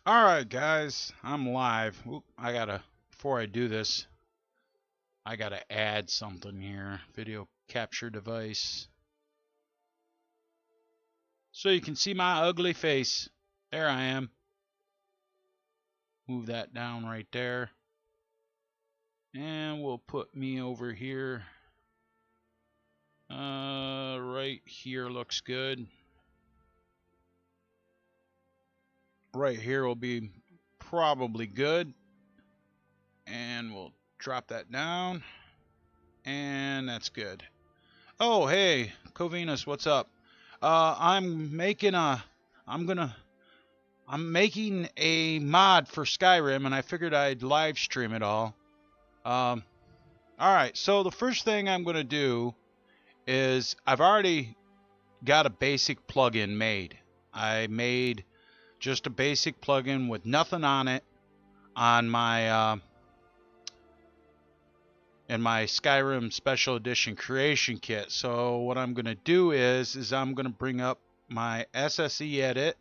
Alright guys, I'm live. Before I do this, I gotta add something here. Video capture device. So you can see my ugly face. There I am. Move that down right there. And we'll put me over here. Right here looks good. Right here will be probably good. And we'll drop that down. And that's good. Oh, hey, Covinus, what's up? I'm making a, I'm gonna, I'm making a mod for Skyrim, and I figured I'd live stream it all. All right. So the first thing I'm gonna do is I've already got a basic plugin made. I made just a basic plugin with nothing on it on my in my Skyrim Special Edition creation kit. So what I'm gonna do is I'm gonna bring up my SSE edit.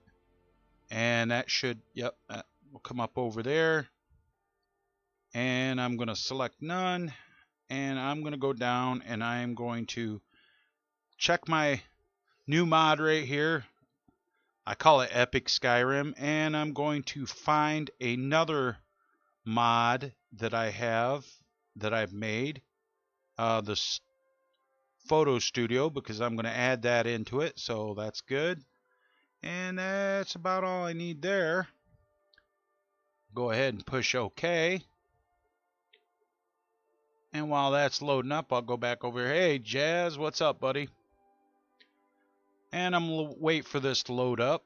And that should, yep, that will come up over there. And I'm going to select none. And I'm going to go down and I'm going to check my new mod right here. I call it Epic Skyrim. And I'm going to find another mod that I've made. The photo studio, because I'm going to add that into it. So that's good. And that's about all I need there. Go ahead and push OK. And while that's loading up, I'll go back over here. Hey, Jazz, what's up, buddy? And I'm going to wait for this to load up.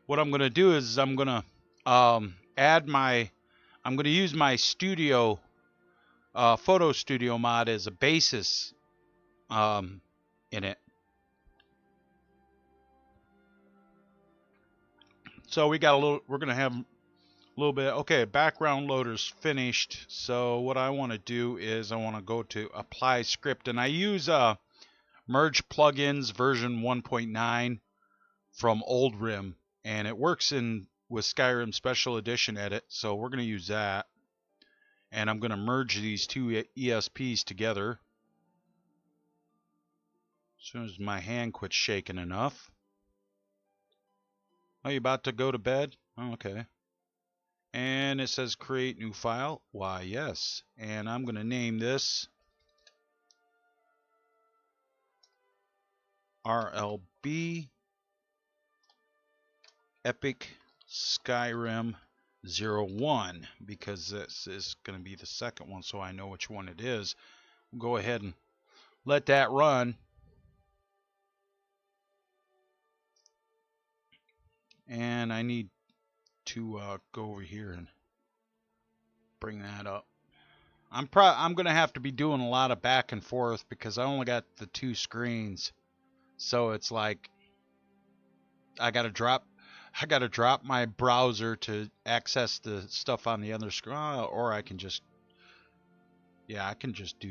What I'm going to do is I'm going to I'm going to use my studio, photo studio mod as a basis in it. So we're going to have a little bit. Okay, background loader's finished. So what I want to do is I want to go to apply script, and I use merge plugins version 1.9 from Old Rim, and it works with Skyrim Special Edition edit, so we're going to use that. And I'm going to merge these two ESPs together as soon as my hand quits shaking enough. Are you about to go to bed? Oh, okay. And it says create new file. Why, yes. And I'm going to name this RLB Epic Skyrim 01, because this is going to be the second one, so I know which one it is. We'll go ahead and let that run. And I need to go over here and bring that up. I'm going to have to be doing a lot of back and forth because I only got the two screens. So it's like I got to drop my browser to access the stuff on the other screen, or I can just do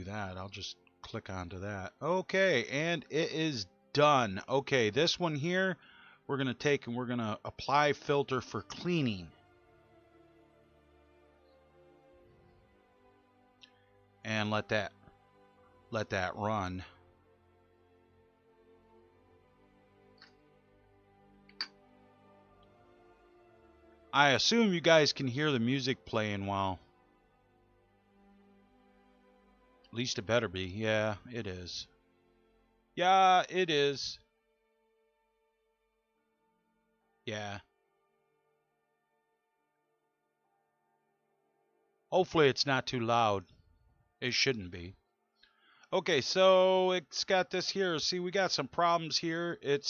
that. I'll just click onto that. Okay, and it is done. Okay, this one here we're going to take and we're going to apply filter for cleaning. And let that run. I assume you guys can hear the music playing while. At least it better be. Yeah, it is. Yeah, it is. Yeah. Hopefully it's not too loud. It shouldn't be. Okay, so it's got this here. See, we got some problems here. It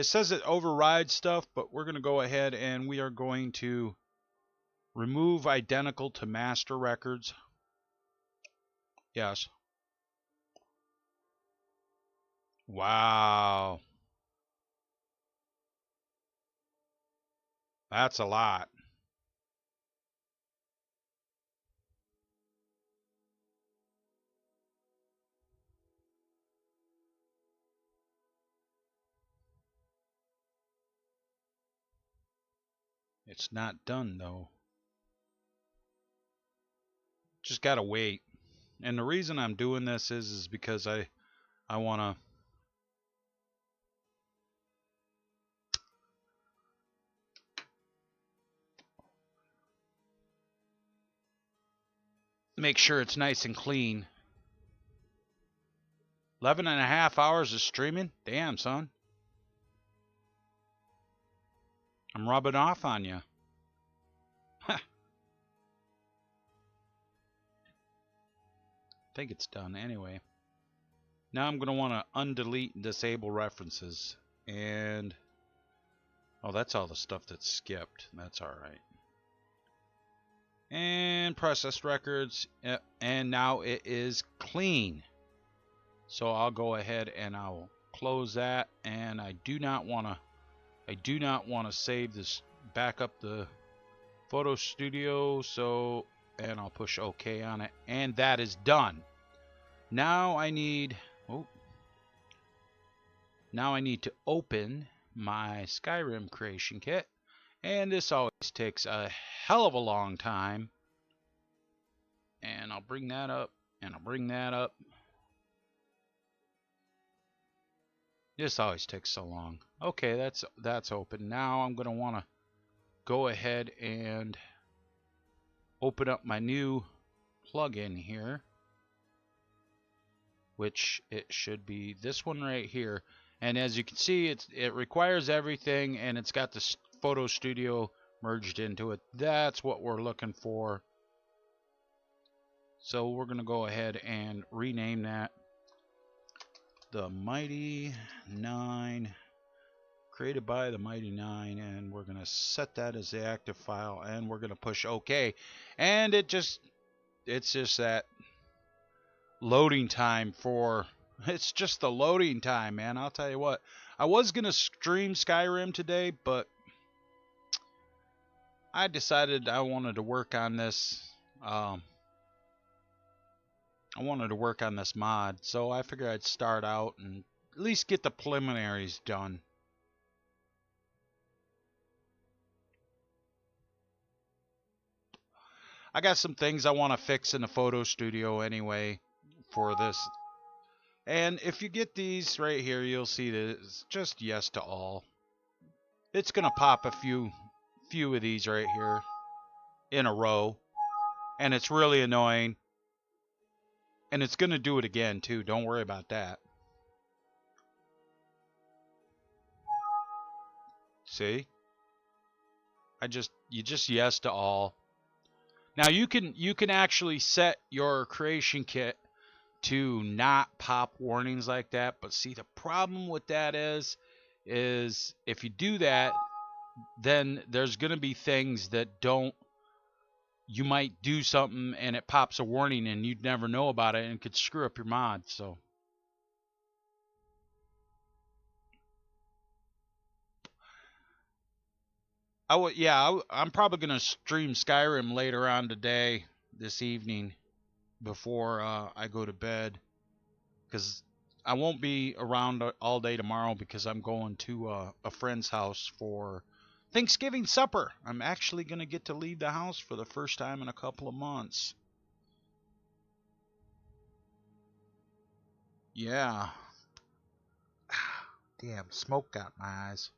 says it overrides stuff, but we're going to go ahead and we are going to remove identical to master records. Yes. Wow. That's a lot. It's not done though. Just gotta wait. And the reason I'm doing this is because I wanna make sure it's nice and clean. 11 and a half hours of streaming? Damn, son. I'm rubbing off on you. I think it's done anyway. Now I'm going to want to undelete and disable references. And, oh, that's all the stuff that's skipped. That's all right. And processed records. Yep. And now it is clean. So I'll go ahead and I'll close that. And I do not want to save this, back up the photo studio. So, and I'll push OK on it. And that is done. Now I need, now I need to open my Skyrim creation kit. And this always takes a hell of a long time. And I'll bring that up, and I'll bring that up. This always takes so long. Okay, that's open. Now I'm going to want to go ahead and open up my new plugin here, which it should be this one right here. And as you can see, it requires everything, and it's got the photo studio merged into it. That's what we're looking for. So we're going to go ahead and rename that the Mighty 9, created by the Mighty 9, and we're going to set that as the active file, and we're going to push OK. And it's just that loading time for, it's just the loading time, man. I'll tell you what, I was going to stream Skyrim today, but I decided I wanted to work on this. I wanted to work on this mod, so I figured I'd start out and at least get the preliminaries done. I got some things I want to fix in the photo studio anyway for this. And if you get these right here, you'll see that it's just yes to all. It's going to pop a few of these right here in a row, and it's really annoying. And it's going to do it again too. Don't worry about that. See? You just yes to all. Now you can actually set your creation kit to not pop warnings like that, but see, the problem with that is if you do that, then there's going to be things that don't, you might do something and it pops a warning and you'd never know about it and could screw up your mod. So I'm probably going to stream Skyrim later on today, this evening, before I go to bed, because I won't be around all day tomorrow because I'm going to a friend's house for Thanksgiving supper. I'm actually going to get to leave the house for the first time in a couple of months. Yeah. Damn, smoke got my eyes.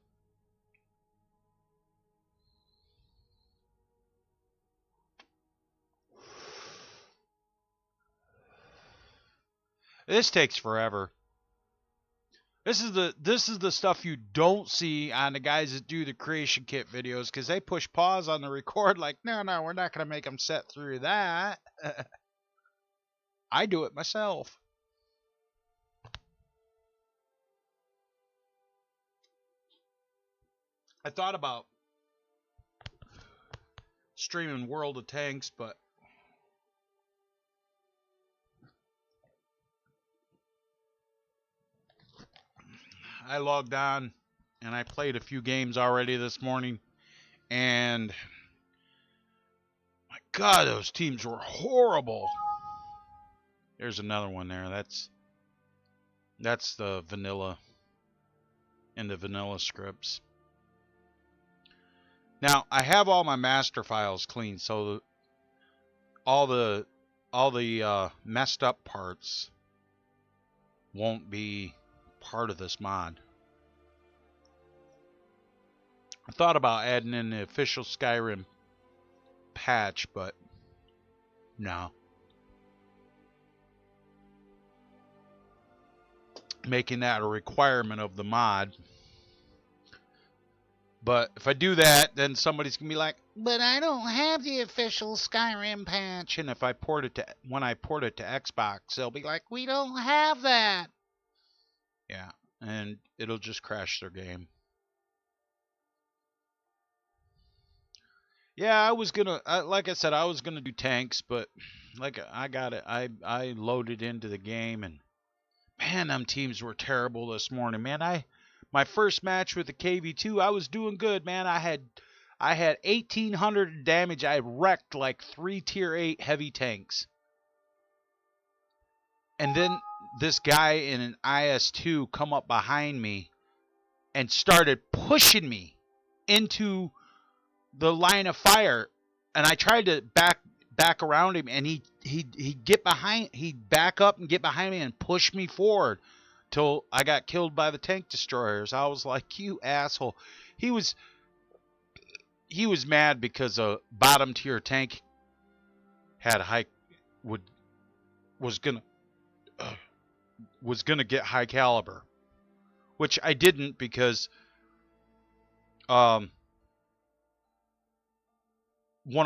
This takes forever. This is the stuff you don't see on the guys that do the creation kit videos, because they push pause on the record like, no, we're not going to make them set through that. I do it myself. I thought about streaming World of Tanks, but I logged on and I played a few games already this morning, and my God, those teams were horrible. There's another one there. That's the vanilla in the vanilla scripts. Now I have all my master files clean, so all the messed up parts won't be part of this mod. I thought about adding in the official Skyrim patch, but no. Making that a requirement of the mod. But if I do that, then somebody's gonna be like, "But I don't have the official Skyrim patch." And if I port it to when I port it to Xbox, they'll be like, "We don't have that." Yeah, and it'll just crash their game. Yeah, I was gonna, like I said, I was gonna do tanks, but like I got it, I loaded into the game, and man, them teams were terrible this morning. Man, my first match with the KV2, I was doing good, man. I had 1,800 damage. I wrecked like 3 tier 8 heavy tanks. And then this guy in an IS2 come up behind me and started pushing me into the line of fire. And I tried to back around him, and he'd back up and get behind me and push me forward till I got killed by the tank destroyers. I was like, "You asshole." He was mad because a bottom tier tank had high was gonna get high caliber, which I didn't because one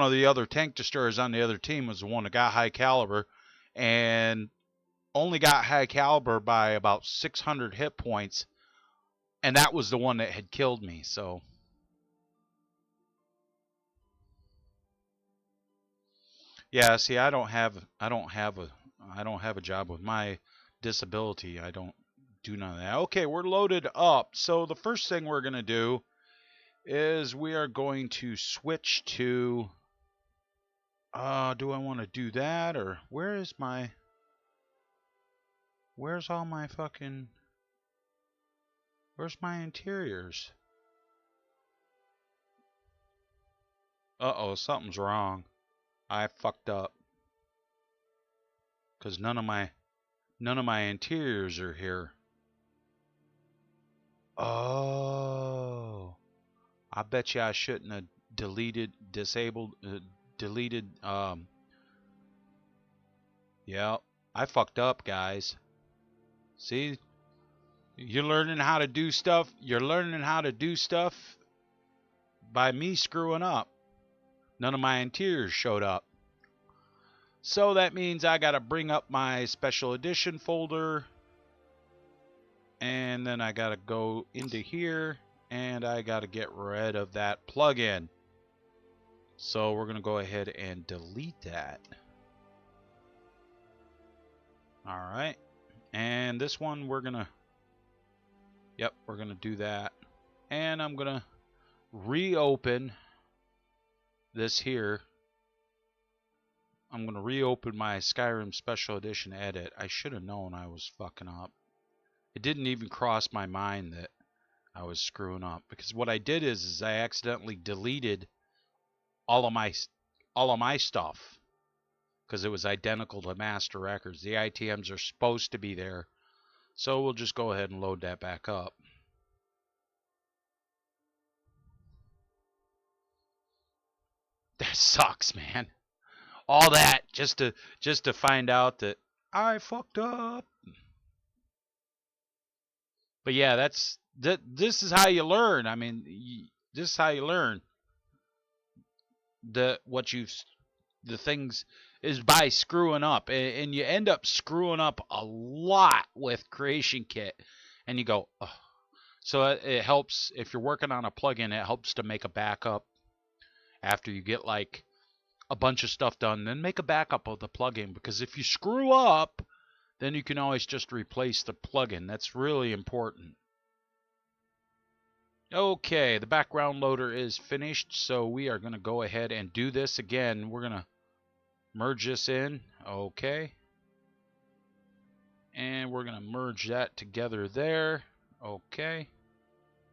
of the other tank destroyers on the other team was the one that got high caliber, and only got high caliber by about 600 hit points, and that was the one that had killed me. So yeah, see, I don't have a job with my disability. I don't do none of that. Okay, we're loaded up. So the first thing we're going to do is we are going to switch to do I want to do that, or where's all my fucking where's my interiors? Uh-oh, something's wrong. I fucked up cuz none of my interiors are here. Oh. I bet you I shouldn't have deleted yeah, I fucked up, guys. See? You're learning how to do stuff. You're learning how to do stuff by me screwing up. None of my interiors showed up. So that means I got to bring up my special edition folder, and then I got to go into here, and I got to get rid of that plugin. So we're going to go ahead and delete that. All right. And this one we're going to do that. And I'm going to reopen this here. I'm going to reopen my Skyrim Special Edition edit. I should have known I was fucking up. It didn't even cross my mind that I was screwing up, because what I did is I accidentally deleted all of my stuff because it was identical to master records. The ITMs are supposed to be there. So we'll just go ahead and load that back up. That sucks, man. All that just to find out that I fucked up. But yeah, this is how you learn. I mean, this is how you learn the things is by screwing up, and you end up screwing up a lot with Creation Kit, and you go, oh. So it helps if you're working on a plugin. It helps to make a backup after you get like a bunch of stuff done. Then make a backup of the plugin, because if you screw up, then you can always just replace the plugin. That's really important. Okay, the background loader is finished, so we are going to go ahead and do this again. We're going to merge this in. Okay. And we're going to merge that together there. Okay.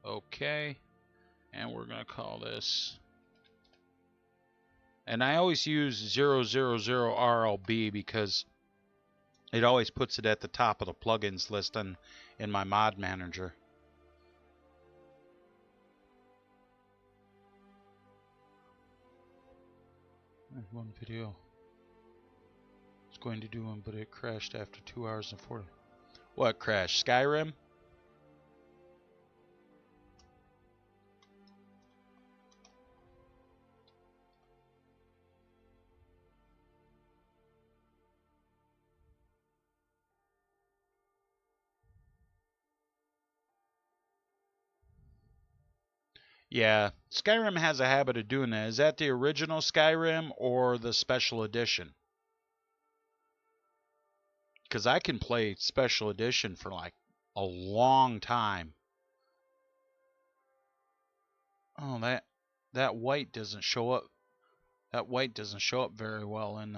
Okay. And we're going to call this And I always use 000 RLB because it always puts it at the top of the plugins list in my mod manager. One video. It's going to do one, but it crashed after 2 hours and 40. What crashed? Skyrim? Yeah, Skyrim has a habit of doing that. Is that the original Skyrim or the special edition? Because I can play special edition for like a long time. Oh, that white doesn't show up. That white doesn't show up very well in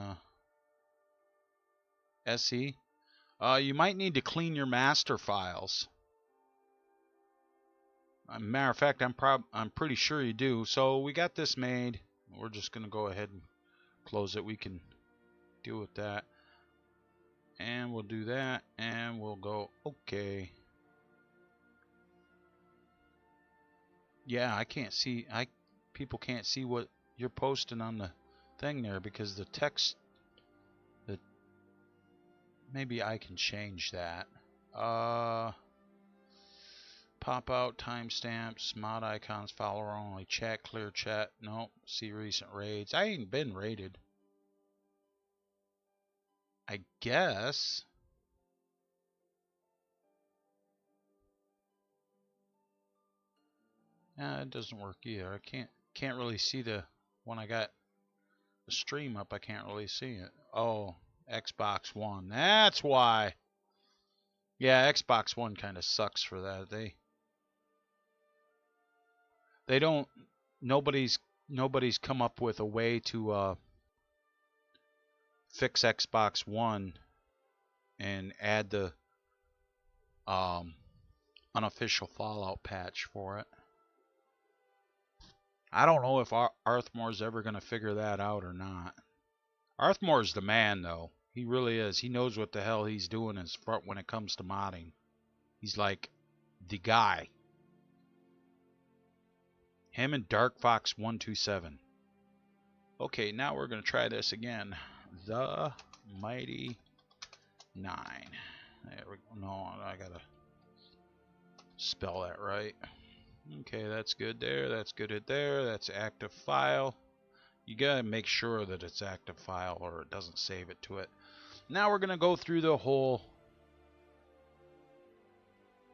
SE. You might need to clean your master files. Matter of fact, I'm pretty sure you do. So we got this made. We're just gonna go ahead and close it. We can deal with that, and we'll do that, and we'll go okay. Yeah, I can't see. People can't see what you're posting on the thing there because the text. Maybe I can change that. Pop out timestamps, mod icons, follower only, chat, clear chat. Nope. See recent raids. I ain't been raided. I guess. Yeah, it doesn't work either. I can't really see when I got the stream up. I can't really see it. Oh, Xbox One. That's why. Yeah, Xbox One kind of sucks for that. They don't. Nobody's come up with a way to fix Xbox One and add the unofficial Fallout patch for it. I don't know if Arthmore's ever going to figure that out or not. Arthmore's the man, though. He really is. He knows what the hell he's doing when it comes to modding. He's like the guy. Him and Dark Fox 127. Okay, now we're going to try this again. The Mighty 9. There we go. No, I got to spell that right. Okay, that's good there. That's good at there. That's active file. You gotta make sure that it's active file or it doesn't save it to it. Now we're gonna go through the whole.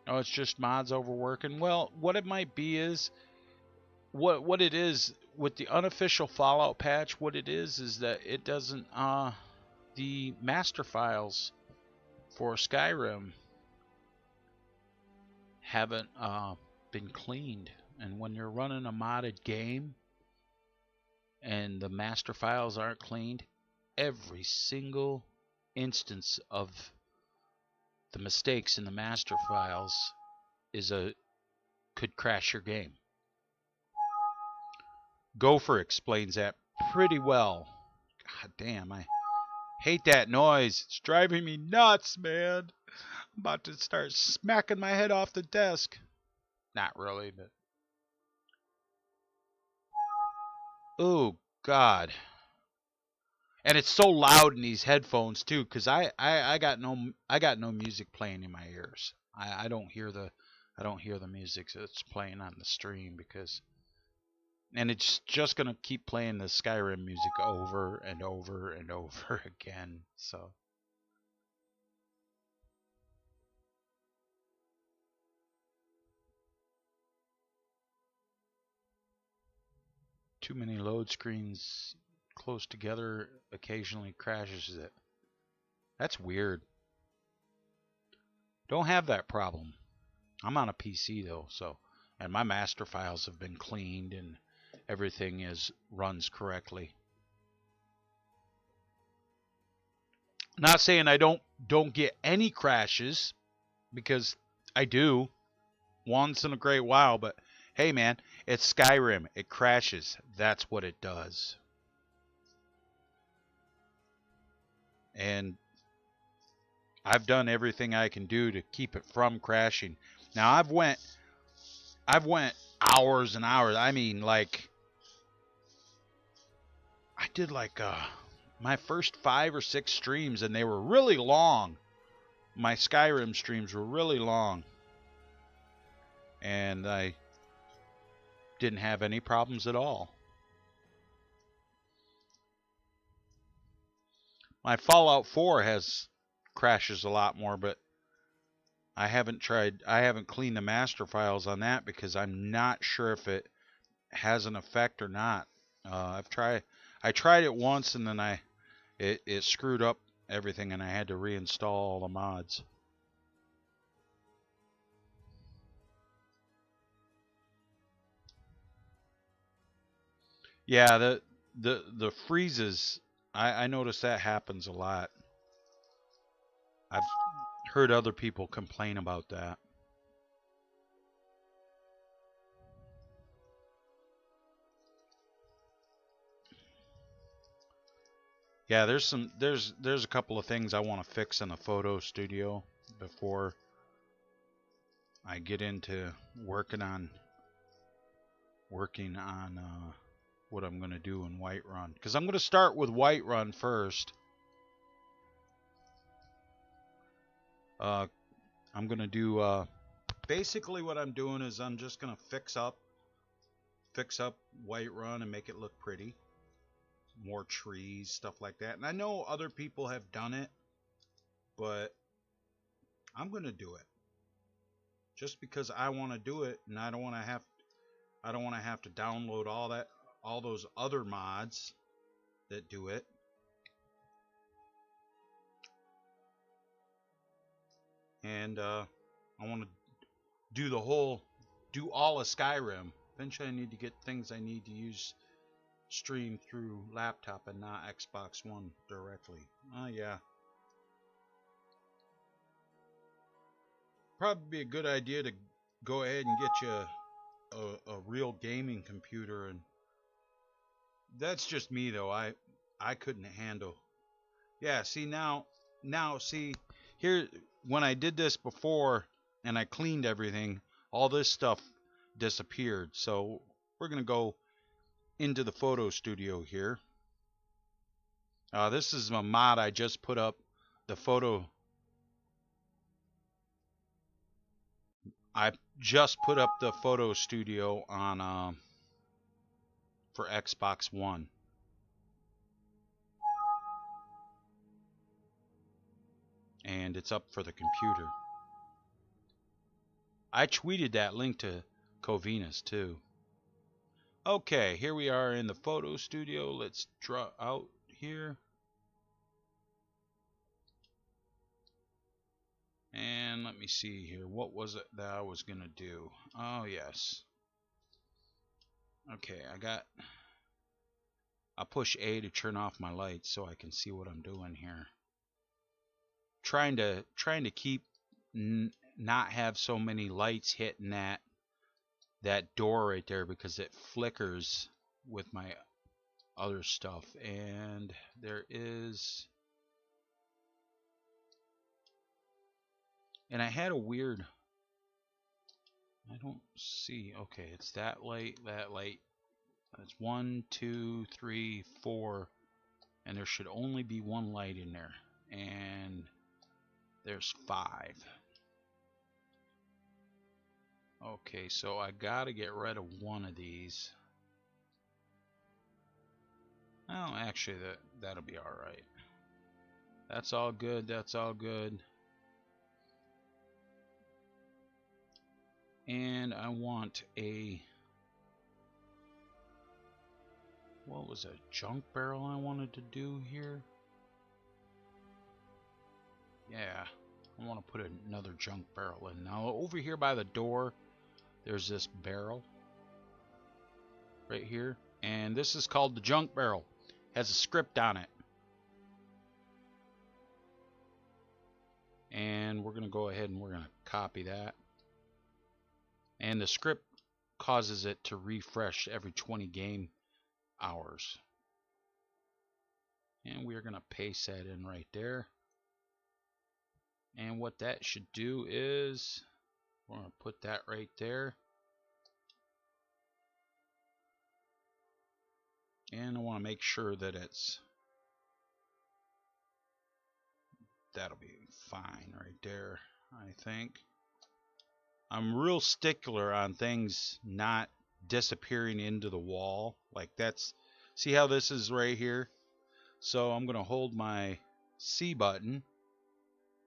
Oh, it's just mods overworking. Well, what it might be is what it is with the unofficial Fallout patch. What it is that it doesn't the master files for Skyrim haven't been cleaned, and when you're running a modded game and the master files aren't cleaned, every single instance of the mistakes in the master files could crash your game. Gopher explains that pretty well. God damn, I hate that noise. It's driving me nuts, man. I'm about to start smacking my head off the desk. Not really, but... Oh, God. And it's so loud in these headphones too, because I got no music playing in my ears. I don't hear the music that's playing on the stream and it's just gonna keep playing the Skyrim music over and over and over again. So too many load screens close together occasionally crashes it. That's weird. Don't have that problem. I'm on a PC though, and my master files have been cleaned and everything runs correctly. Not saying I don't get any crashes, because I do once in a great while, but hey man, it's Skyrim. It crashes. That's what it does. and I've done everything I can do to keep it from crashing. Now I've went hours and hours. I mean, like I did like my first 5 or 6 streams, and they were really long. My Skyrim streams were really long, and I didn't have any problems at all. My Fallout 4 has crashes a lot more, but I haven't cleaned the master files on that because I'm not sure if it has an effect or not. I tried it once, and then it screwed up everything, and I had to reinstall all the mods. Yeah, the freezes. I notice that happens a lot. I've heard other people complain about that. Yeah, there's a couple of things I want to fix in the photo studio before I get into working on what I'm gonna do in Whiterun, because I'm gonna start with Whiterun first. I'm gonna do basically what I'm doing is I'm just gonna fix up Whiterun and make it look pretty. More trees, stuff like that. And I know other people have done it, but I'm gonna do it just because I want to do it, and I don't want to have to download all those other mods that do it. And I want to do all of Skyrim. Eventually I need to get things I need to use stream through laptop and not Xbox One directly. Oh yeah. Probably be a good idea to go ahead and get you a real gaming computer, and that's just me though. I couldn't handle. Yeah, see now see here, when I did this before and I cleaned everything, all this stuff disappeared. So we're gonna go into the photo studio here. This is a mod I just put up. The photo I just put up the photo studio on for Xbox One. And it's up for the computer. I tweeted that link to Covenus too. Okay, here we are in the photo studio. Let's draw out here. And let me see here. What was it that I was going to do? Oh, yes. Okay, I'll push A to turn off my lights so I can see what I'm doing here. Trying to keep not have so many lights hitting that door right there, because it flickers with my other stuff. And there is, and I had a weird, I don't see, okay, it's that light. That's 1, 2, 3, 4, and there should only be one light in there, and there's 5. Okay, so I gotta get rid of one of these. Oh, actually, that'll be all right. That's all good. That's all good. And I want a, what was a junk barrel I wanted to do here? Yeah, I want to put another junk barrel in. Now over here by the door, there's this barrel right here, and this is called the junk barrel. Has a script on it, and we're gonna go ahead and we're gonna copy that. And the script causes it to refresh every 20 game hours. And we're going to paste that in right there. And what that should do is we're going to put that right there. And I want to make sure that that'll be fine right there, I think. I'm real stickler on things not disappearing into the wall. Like that's, see how this is right here? So I'm going to hold my C button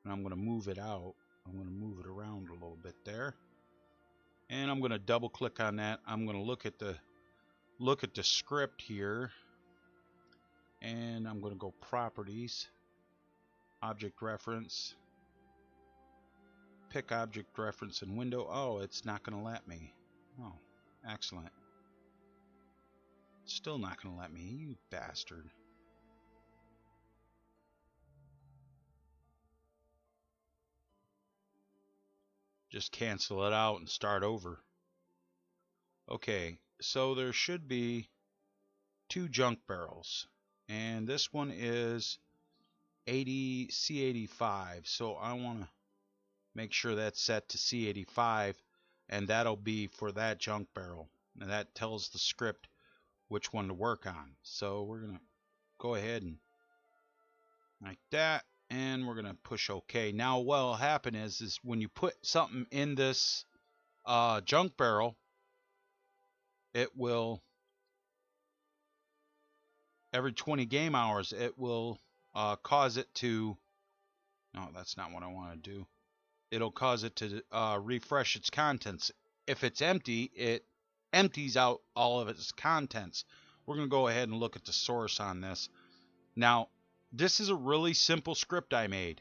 and I'm going to move it out. I'm going to move it around a little bit there. And I'm going to double click on that. I'm going to look at the script here. And I'm going to go properties, object reference, pick object reference and window. Oh, it's not going to let me. Oh, excellent. Still not going to let me, you bastard. Just cancel it out and start over. Okay, so there should be 2 junk barrels. And this one is C85. So I want to make sure that's set to C85. And that'll be for that junk barrel. And that tells the script which one to work on. So we're going to go ahead and like that. And we're going to push OK. Now what will happen is when you put something in this junk barrel, it will, every 20 game hours, it will cause it to, no, that's not what I want to do. It'll cause it to refresh its contents. If it's empty, it empties out all of its contents. We're going to go ahead and look at the source on this. Now, this is a really simple script I made.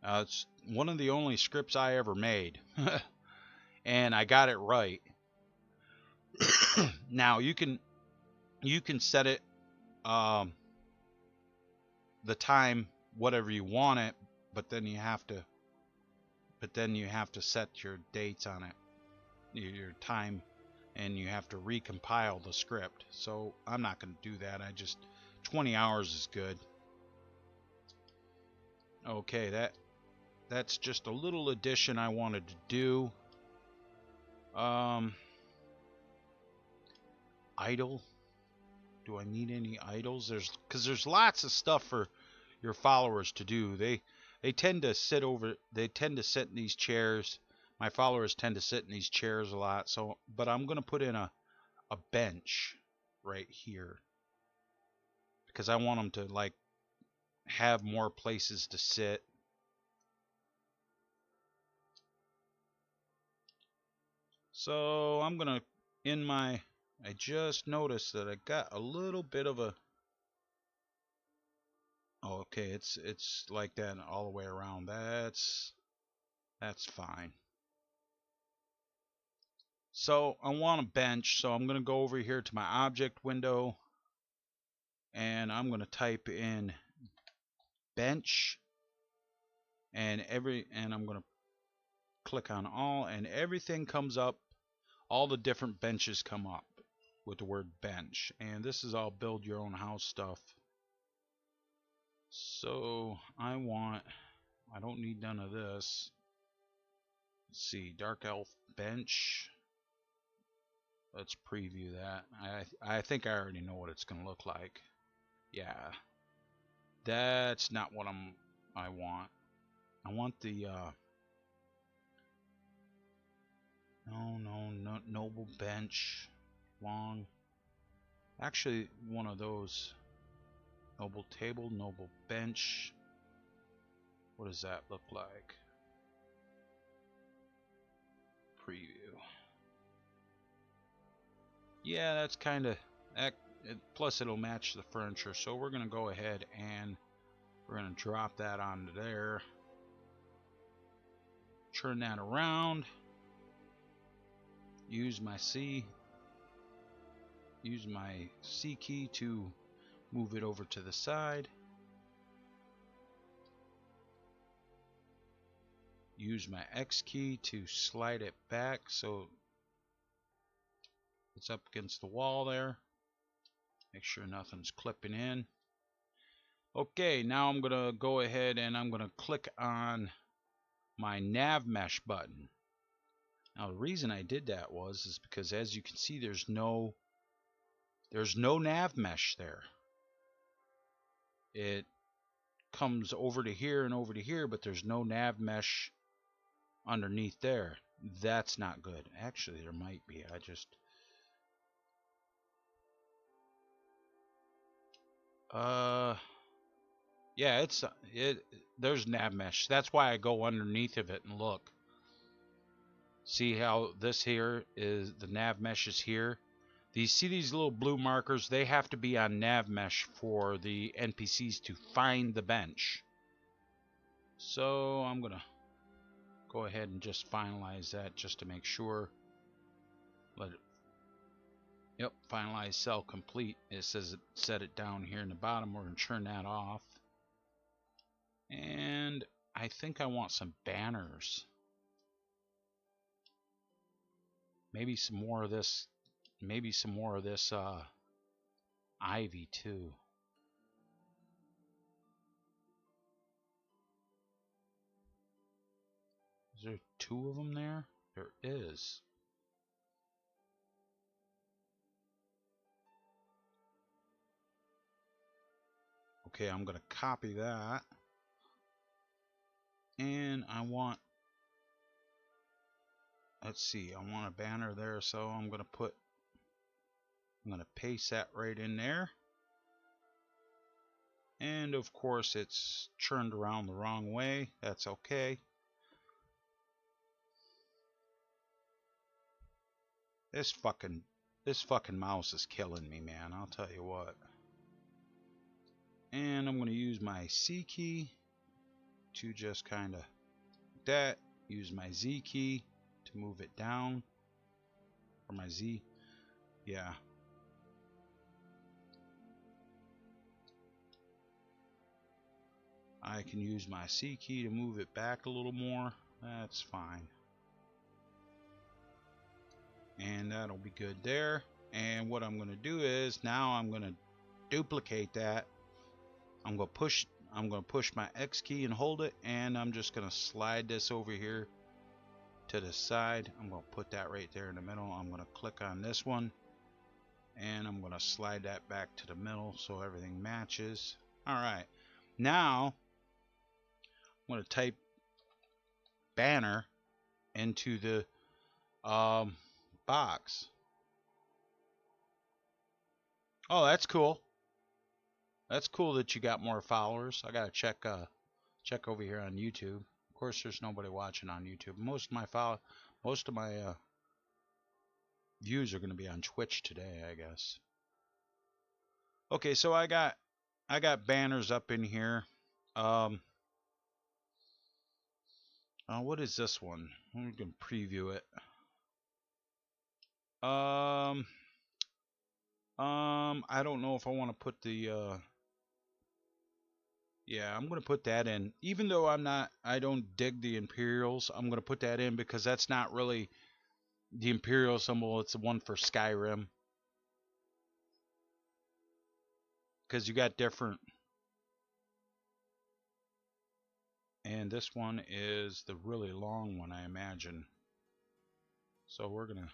It's one of the only scripts I ever made. And I got it right. Now, you can set it the time whatever you want it, but then you have to set your dates on it, your time, and you have to recompile the script. So I'm not going to do that. 20 hours is good. Okay, that's just a little addition I wanted to do. Idle. Do I need any idols? There's lots of stuff for your followers to do. They tend to sit in these chairs. My followers tend to sit in these chairs a lot. So, but I'm going to put in a bench right here because I want them to like have more places to sit. So I'm going to, I just noticed that I got a little bit of a, oh, okay, it's like that all the way around. That's fine. So I want a bench, so I'm going to go over here to my object window and I'm going to type in bench and I'm going to click on all, and everything comes up. All the different benches come up with the word bench, and this is all build your own house stuff. So I don't need none of this. Let's see, dark elf bench. Let's preview that. I think I already know what it's going to look like. Yeah, that's not what I want. I want the no, noble bench, long. Actually, one of those. Noble table, noble bench. What does that look like? Preview. Yeah, that's kind of, plus it'll match the furniture. So we're going to go ahead and we're going to drop that onto there. Turn that around. Use my C key to move it over to the side. Use my X key to slide it back so it's up against the wall there. Make sure nothing's clipping in. Okay, now I'm gonna go ahead and I'm gonna click on my nav mesh button. Now the reason I did that is because, as you can see, there's no nav mesh there. It comes over to here and over to here, but there's no nav mesh underneath there. That's not good. Actually, there might be. Yeah, there's nav mesh. That's why I go underneath of it and look. See how this here is, the nav mesh is here. See these little blue markers? They have to be on nav mesh for the NPCs to find the bench. So I'm gonna go ahead and just finalize that just to make sure. Yep, finalize cell complete. It says it set it down here in the bottom. We're gonna turn that off. And I think I want some banners. Maybe some more of this. Maybe some more of this ivy too. Is there 2 of them there? There is. Okay, I'm gonna copy that. And I want, let's see, I want a banner there, so I'm gonna paste that right in there. And of course it's turned around the wrong way. That's okay. This fucking mouse is killing me, man. I'll tell you what. And I'm gonna use my C key to just kind of that. Use my Z key to move it down. Or my Z. Yeah. I can use my C key to move it back a little more. That's fine. And that'll be good there. And what I'm going to do is now I'm going to duplicate that. I'm going to push my X key and hold it, and I'm just going to slide this over here to the side. I'm going to put that right there in the middle. I'm going to click on this one, and I'm going to slide that back to the middle so everything matches. All right. Now I'm going to type banner into the box. Oh, that's cool. That's cool that you got more followers. I gotta check over here on YouTube. Of course, there's nobody watching on YouTube. Most of my views are gonna be on Twitch today, I guess. Okay, so I got banners up in here. What is this one? We can preview it. I don't know if I want to put the yeah, I'm gonna put that in. Even though I don't dig the Imperials, I'm gonna put that in because that's not really the Imperial symbol. It's the one for Skyrim. Because you got different. And this one is the really long one, I imagine. So we're gonna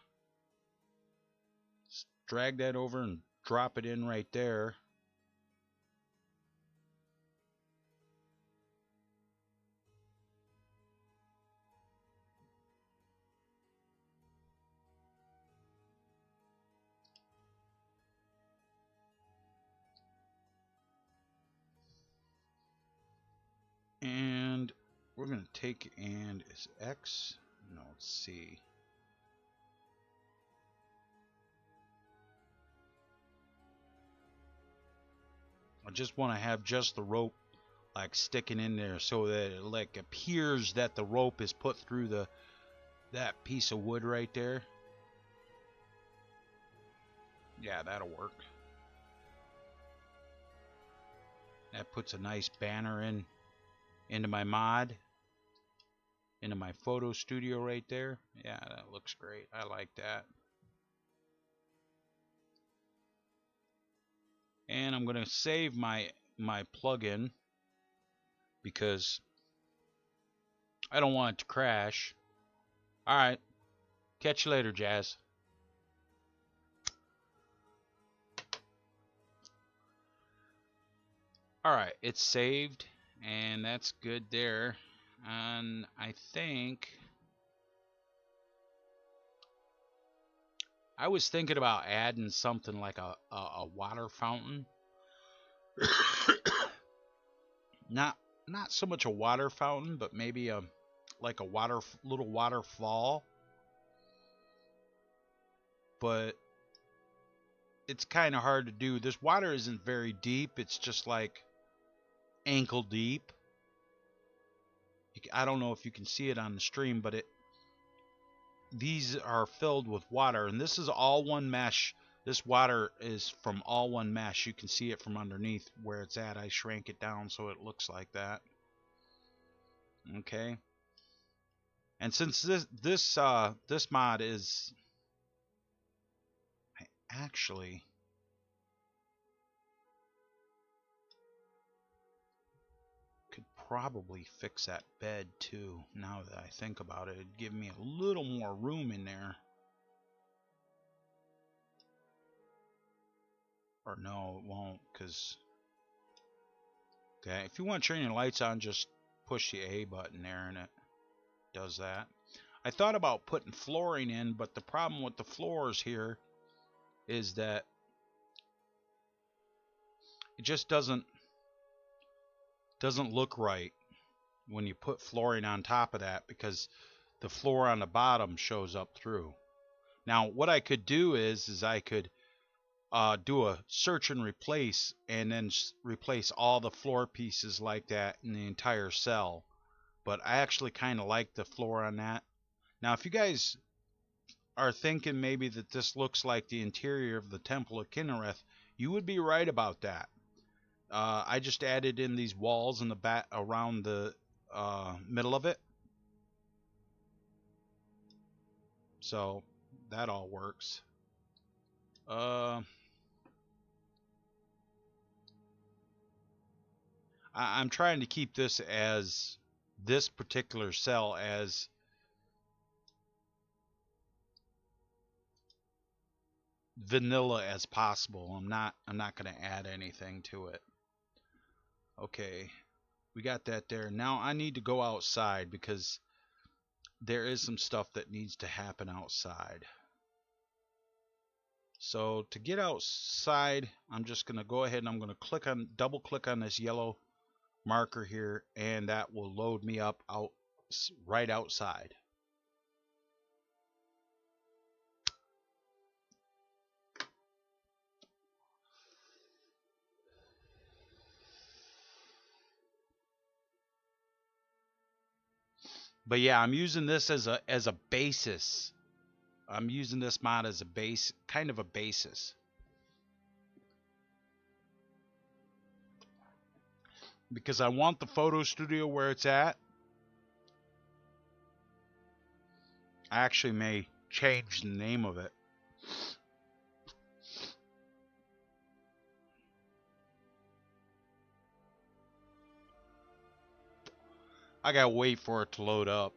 drag that over and drop it in right there. And we're gonna take, and is X? No, it's C. I just want to have just the rope like sticking in there so that it like appears that the rope is put through that piece of wood right there. Yeah, that'll work. That puts a nice banner into my mod, into my photo studio right there. Yeah, that looks great. I like that. And I'm going to save my my plug-in because I don't want it to crash. All right. Catch you later, Jazz. All right, it's saved, and that's good there. And I think I was thinking about adding something like a water fountain. not not so much a water fountain, but maybe a like a little waterfall. But it's kind of hard to do. This water isn't very deep. It's just like ankle deep. I don't know if you can see it on the stream, but these are filled with water, and this is all one mesh. This water is from all one mesh. You can see it from underneath where it's at. I shrank it down so it looks like that. Okay. And since this mod is, I actually could probably fix that bed too. Now that I think about it, it'd give me a little more room in there. Or no, it won't, because okay, if you want to turn your lights on, just push the A button there and it does that. I thought about putting flooring in, but the problem with the floors here is that it just doesn't look right when you put flooring on top of that, because the floor on the bottom shows up through. Now what I could do is I could do a search and replace, and then replace all the floor pieces like that in the entire cell. But I actually kind of like the floor on that. Now if you guys are thinking maybe that this looks like the interior of the Temple of Kinnereth, you would be right about that. I just added in these walls in the back around the middle of it, so that all works. I'm trying to keep this particular cell as vanilla as possible. I'm not going to add anything to it. Okay, we got that there. Now I need to go outside because there is some stuff that needs to happen outside. So to get outside, I'm just going to go ahead and I'm going to double click on this yellow marker here, and that will load me up right outside. But yeah, I'm using this as a basis. I'm using this mod as a base, kind of a basis. Because I want the photo studio where it's at. I actually may change the name of it. I gotta wait for it to load up.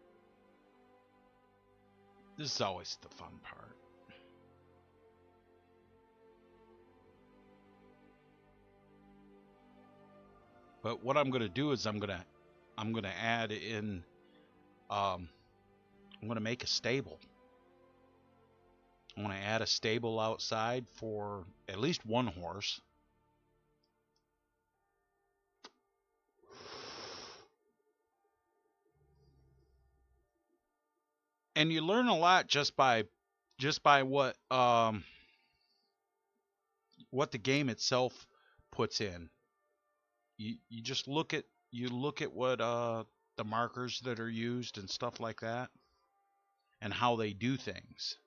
This is always the fun part. But what I'm gonna do is I'm gonna add in. I'm gonna make a stable. I want to add a stable outside for at least one horse. And you learn a lot just by what the game itself puts in. You just look at what the markers that are used and stuff like that, and how they do things.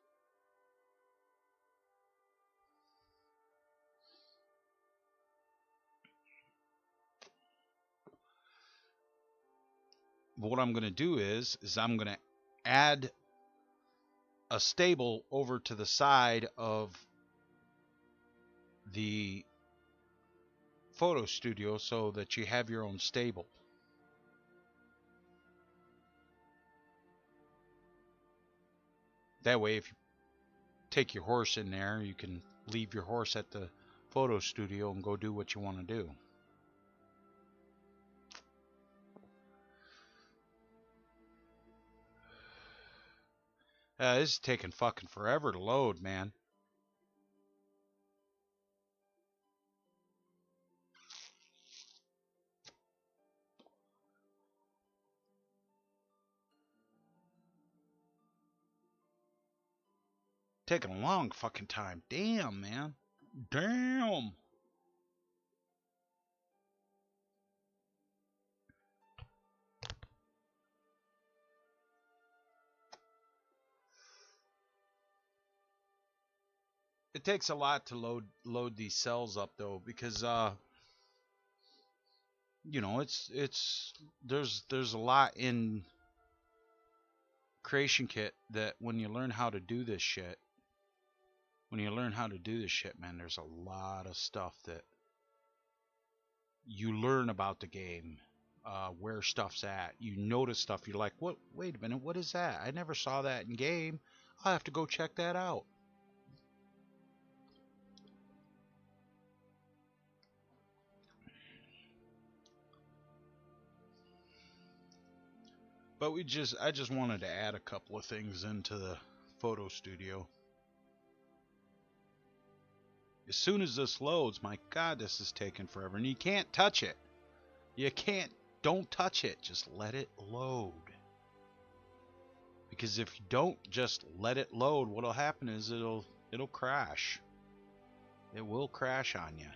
But what I'm going to do is I'm going to add a stable over to the side of the photo studio so that you have your own stable. That way, if you take your horse in there, you can leave your horse at the photo studio and go do what you want to do. This is taking fucking forever to load, man. Taking a long fucking time. Damn, man. Damn. It takes a lot to load these cells up though, because you know, it's there's a lot in Creation Kit that when you learn how to do this shit, man, there's a lot of stuff that you learn about the game, where stuff's at. You notice stuff. You're like, what? Wait a minute, what is that? I never saw that in game. I'll have to go check that out. But I just wanted to add a couple of things into the photo studio. As soon as this loads, my God, this is taking forever. And you can't touch it. You can't. Don't touch it. Just let it load. Because if you don't just let it load, what'll happen is it'll crash. It will crash on you.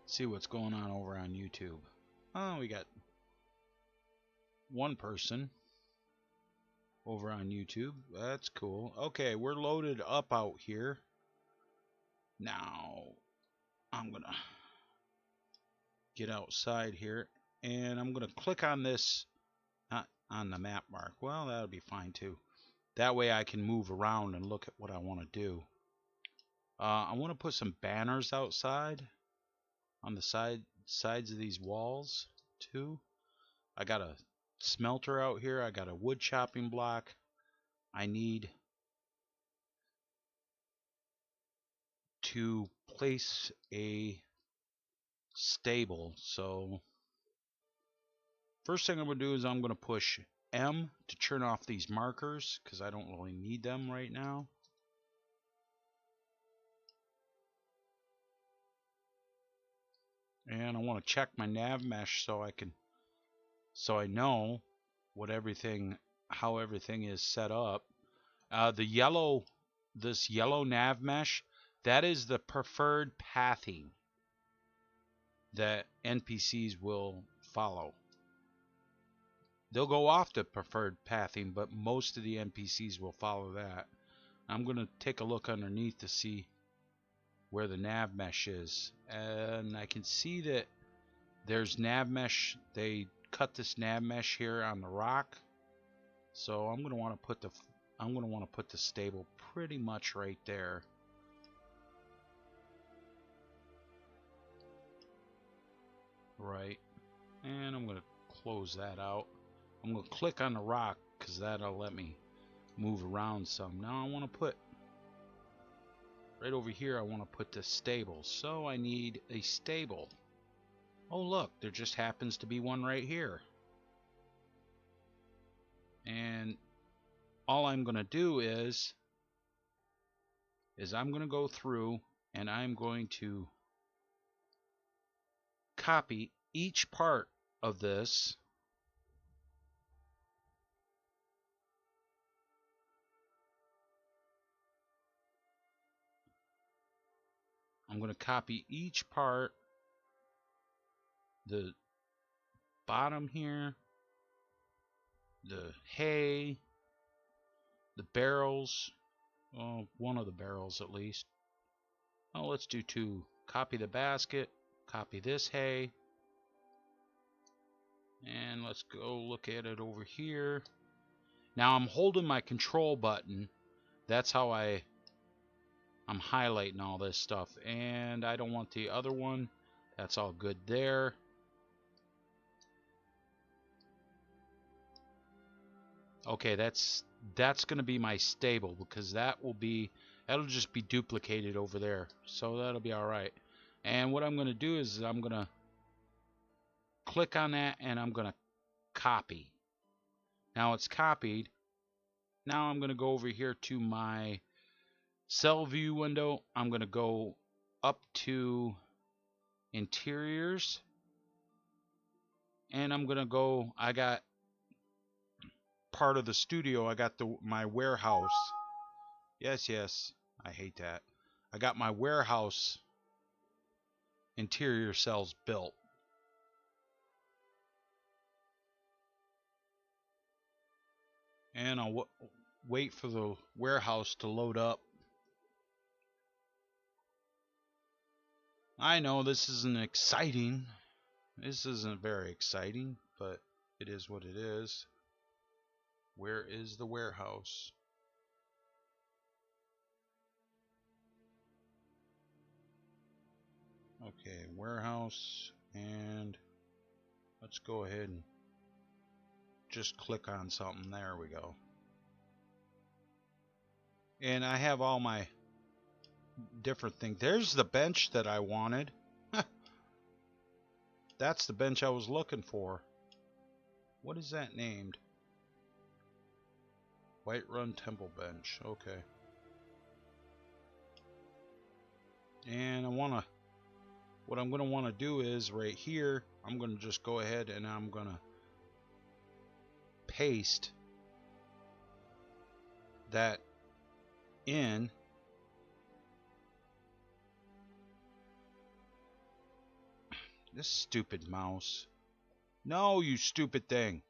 See what's going on over on YouTube. Oh, we got one person over on YouTube. That's cool. Okay, we're loaded up out here. Now, I'm going to get outside here, and I'm going to click on this, not on the map mark. Well, that'll be fine too. That way I can move around and look at what I want to do. I want to put some banners outside on the sides of these walls too. I got a smelter out here. I got a wood chopping block. I need to place a stable. So first thing I'm going to do is I'm going to push M to turn off these markers because I don't really need them right now. And I want to check my nav mesh so I know how everything is set up. This yellow nav mesh, that is the preferred pathing that NPCs will follow. They'll go off the preferred pathing, but most of the NPCs will follow that. I'm going to take a look underneath to see where the nav mesh is, and I can see that there's nav mesh. They cut this nav mesh here on the rock, so I'm going to want to put the stable pretty much right there. Right, and I'm going to close that out. I'm going to click on the rock because that'll let me move around some. Now I want to put right over here, I want to put the stable, so I need a stable. Oh look, there just happens to be one right here. And all I'm going to do is I'm going to go through and I'm going to copy each part of this. I'm going to copy each part, the bottom here, the hay, the barrels, one of the barrels at least. Oh, let's do two. Copy the basket, copy this hay, and let's go look at it over here. Now I'm holding my control button. That's how I'm highlighting all this stuff. And I don't want the other one. That's all good there. Okay, that's going to be my stable, because that'll just be duplicated over there. So that'll be all right. And what I'm going to do is I'm going to click on that and I'm going to copy. Now it's copied. Now I'm going to go over here to my cell view window. I'm going to go up to interiors, and I'm going to go, I got part of the studio, I got my warehouse. Yes, I hate that. I got my warehouse interior cells built. And I'll wait for the warehouse to load up. I know this isn't exciting. This isn't very exciting, but it is what it is. Where is the warehouse? Okay, warehouse, and let's go ahead and just click on something. There we go. And I have all my different things. There's the bench that I wanted. That's the bench I was looking for. What is that named? White Run Temple Bench. Okay. And what I'm going to want to do is right here, I'm going to just go ahead and I'm going to paste that in. This stupid mouse. No, you stupid thing.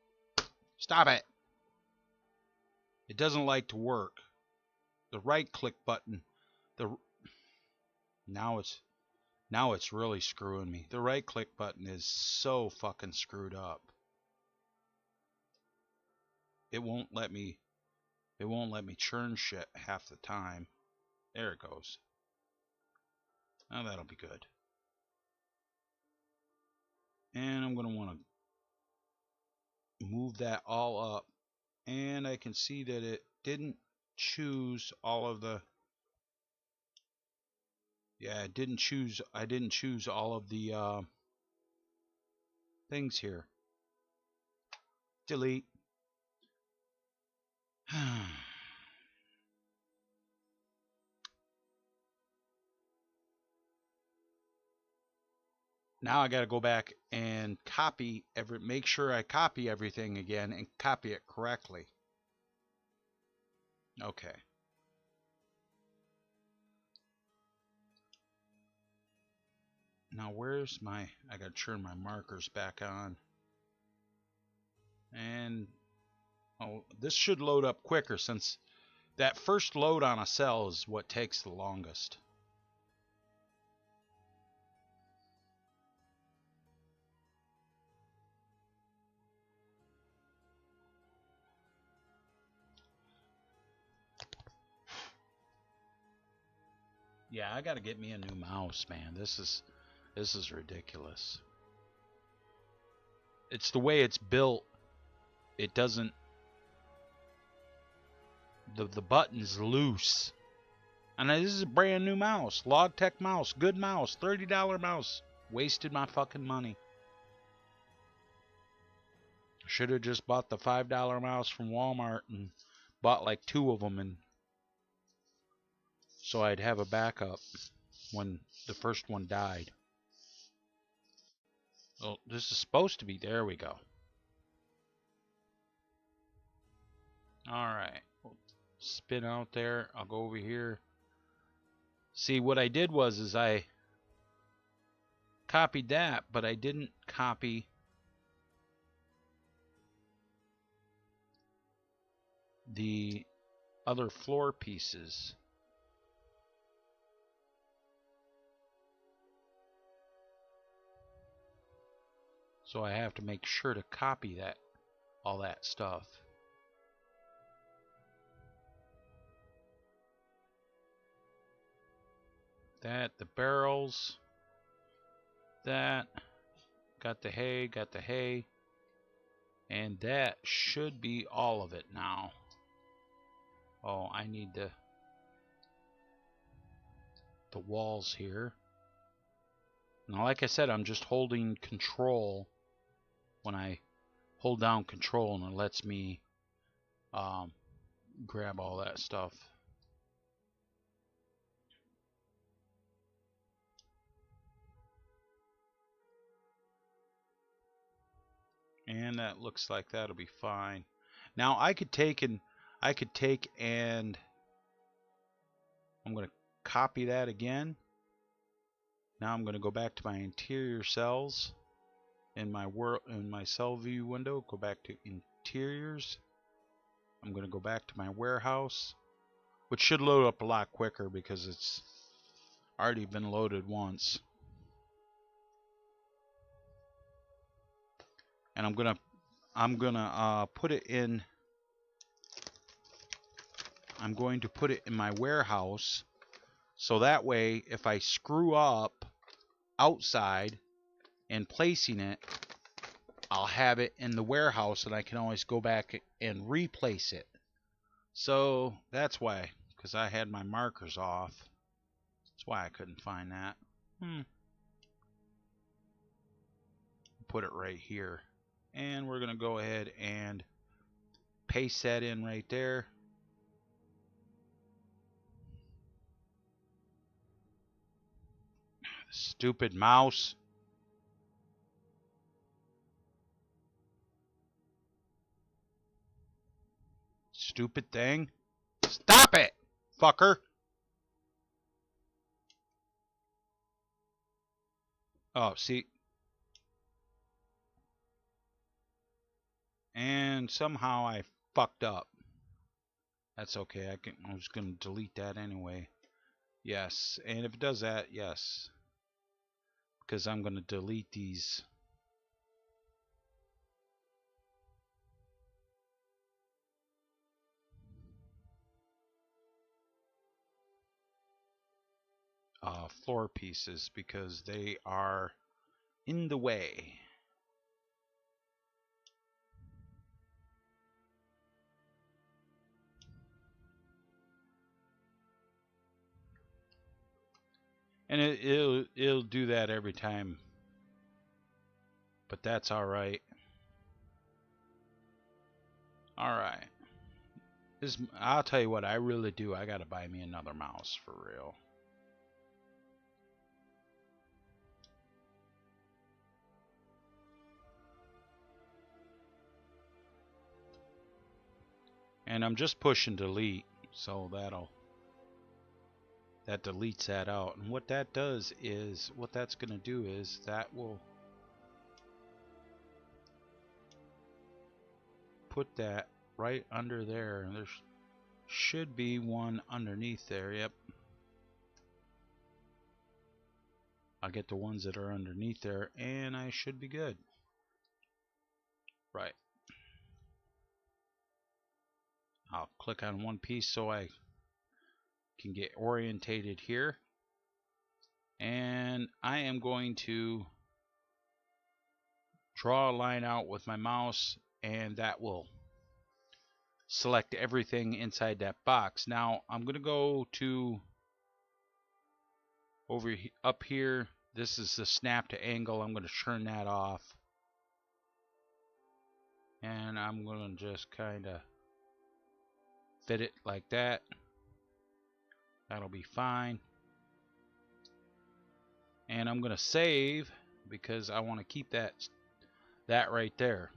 Stop it. It doesn't like to work. The right click button. Now it's really screwing me. The right click button is so fucking screwed up. It won't let me churn shit half the time. There it goes. Now that'll be good. And I'm going to want to move that all up. And I can see that it didn't choose all of the... Yeah, I didn't choose all of the things here. Delete. Now I got to go back and make sure I copy everything again and copy it correctly. Okay. Now where's I got to turn my markers back on. And this should load up quicker, since that first load on a cell is what takes the longest. Yeah, I gotta get me a new mouse, man. This is ridiculous. It's the way it's built. It doesn't... The button's loose. And this is a brand new mouse. Logitech mouse. Good mouse. $30 mouse. Wasted my fucking money. Should have just bought the $5 mouse from Walmart and bought like 2 of them, and so I'd have a backup when the first one died. Well, this is supposed to be... There we go. Alright. Spin out there. I'll go over here. See, what I did was I copied that, but I didn't copy the other floor pieces. So I have to make sure to copy all that stuff. That, the barrels, that, got the hay, and that should be all of it now. Oh, I need the walls here. Now, like I said, I'm just holding control. When I hold down control, and it lets me grab all that stuff. And that looks like that'll be fine. Now I could take and I'm going to copy that again. Now I'm going to go back to my interior cells in my cell view window. Go back to interiors. I'm going to go back to my warehouse, which should load up a lot quicker because it's already been loaded once. And I'm gonna put it in. I'm going to put it in my warehouse, so that way, if I screw up outside and placing it, I'll have it in the warehouse, and I can always go back and replace it. So that's why, because I had my markers off. That's why I couldn't find that. Put it right here. And we're going to go ahead and paste that in right there. Stupid mouse. Stupid thing. Stop it, fucker. Oh, see. And somehow I fucked up. That's okay. I was going to delete that anyway. Yes. And if it does that, yes. Because I'm going to delete these. Floor pieces because they are in the way. And it'll do that every time. But that's alright. Alright. I'll tell you what, I really do. I gotta buy me another mouse for real. And I'm just pushing delete, so that deletes that out. And what that does is, what that's going to do is that will put that right under there. And there should be one underneath there. Yep. I'll get the ones that are underneath there, and I should be good. Right. I'll click on one piece so I can get orientated here. And I am going to draw a line out with my mouse, and that will select everything inside that box. Now I'm going to go to up here. This is the snap to angle. I'm going to turn that off. And I'm going to just kind of fit it like that. That'll be fine. And I'm going to save because I want to keep that right there.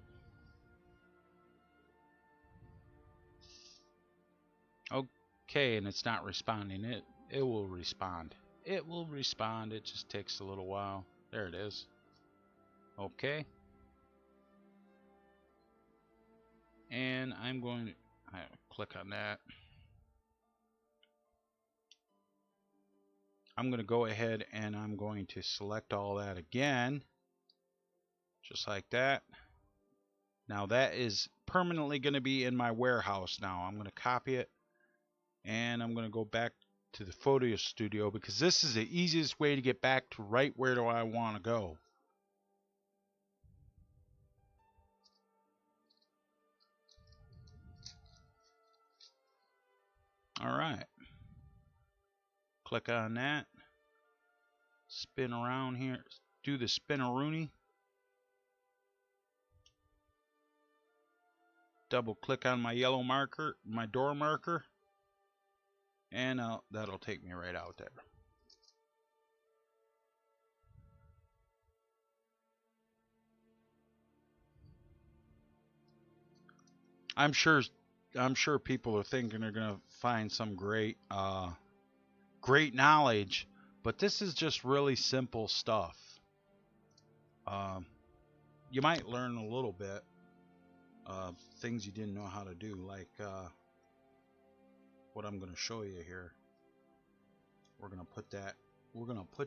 Okay, and it's not responding. It will respond. It will respond. It just takes a little while. There it is. Okay. And I'm going to click on that. I'm going to go ahead and I'm going to select all that again. Just like that. Now that is permanently going to be in my warehouse now. I'm going to copy it. And I'm going to go back to the photo studio because this is the easiest way to get back to right where do I want to go. All right. Click on that. Spin around here. Do the spin-a-rooney. Double click on my yellow marker, my door marker, and that'll take me right out there. I'm sure people are thinking they're gonna find some great knowledge, but this is just really simple stuff. You might learn a little bit of things you didn't know how to do, like what I'm gonna show you here. We're gonna put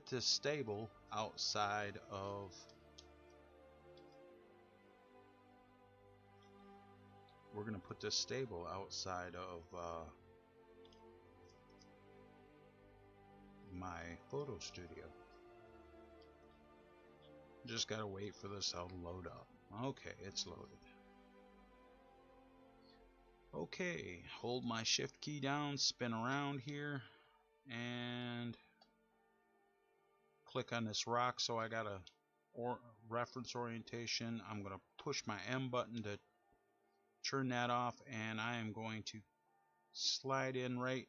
this stable outside of my photo studio. Just gotta wait for this to load up. Okay, it's loaded. Okay, hold my shift key down, spin around here, and click on this rock so I got a reference orientation. I'm gonna push my M button to turn that off, and I am going to slide in right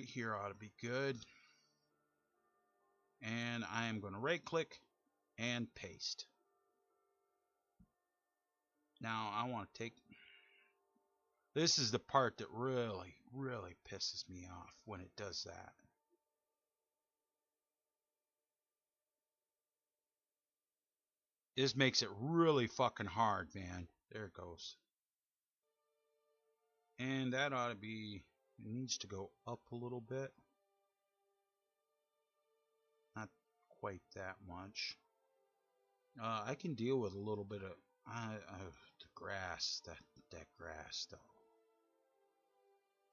here ought to be good. And I am going to right click and paste. Now I want to take, this is the part that really pisses me off when it does that. This makes it really fucking hard, man. There it goes. And that ought to be, it needs to go up a little bit. Not quite that much. I can deal with a little bit of the grass, that grass though.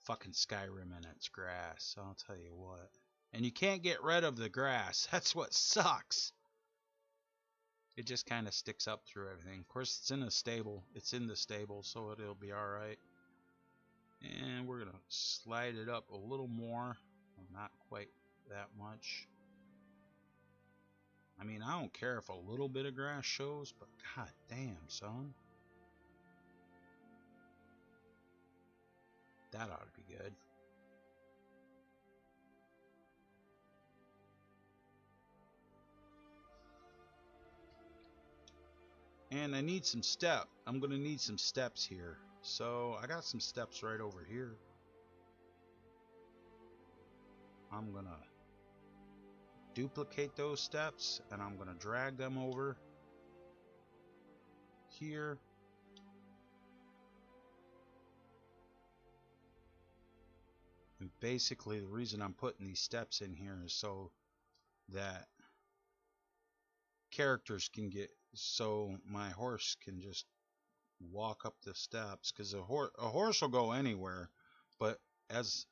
Fucking Skyrim and its grass, I'll tell you what. And you can't get rid of the grass. That's what sucks. It just kind of sticks up through everything. Of course, it's in a stable. It's in the stable, so it'll be all right. And we're gonna slide it up a little more. Well, not quite that much. I mean, I don't care if a little bit of grass shows, but god damn, son. That ought to be good. And I need some I'm going to need some steps here. So I got some steps right over here. I'm going to duplicate those steps and I'm going to drag them over here. And basically the reason I'm putting these steps in here is so that characters can so my horse can just walk up the steps, because a horse will go anywhere, but as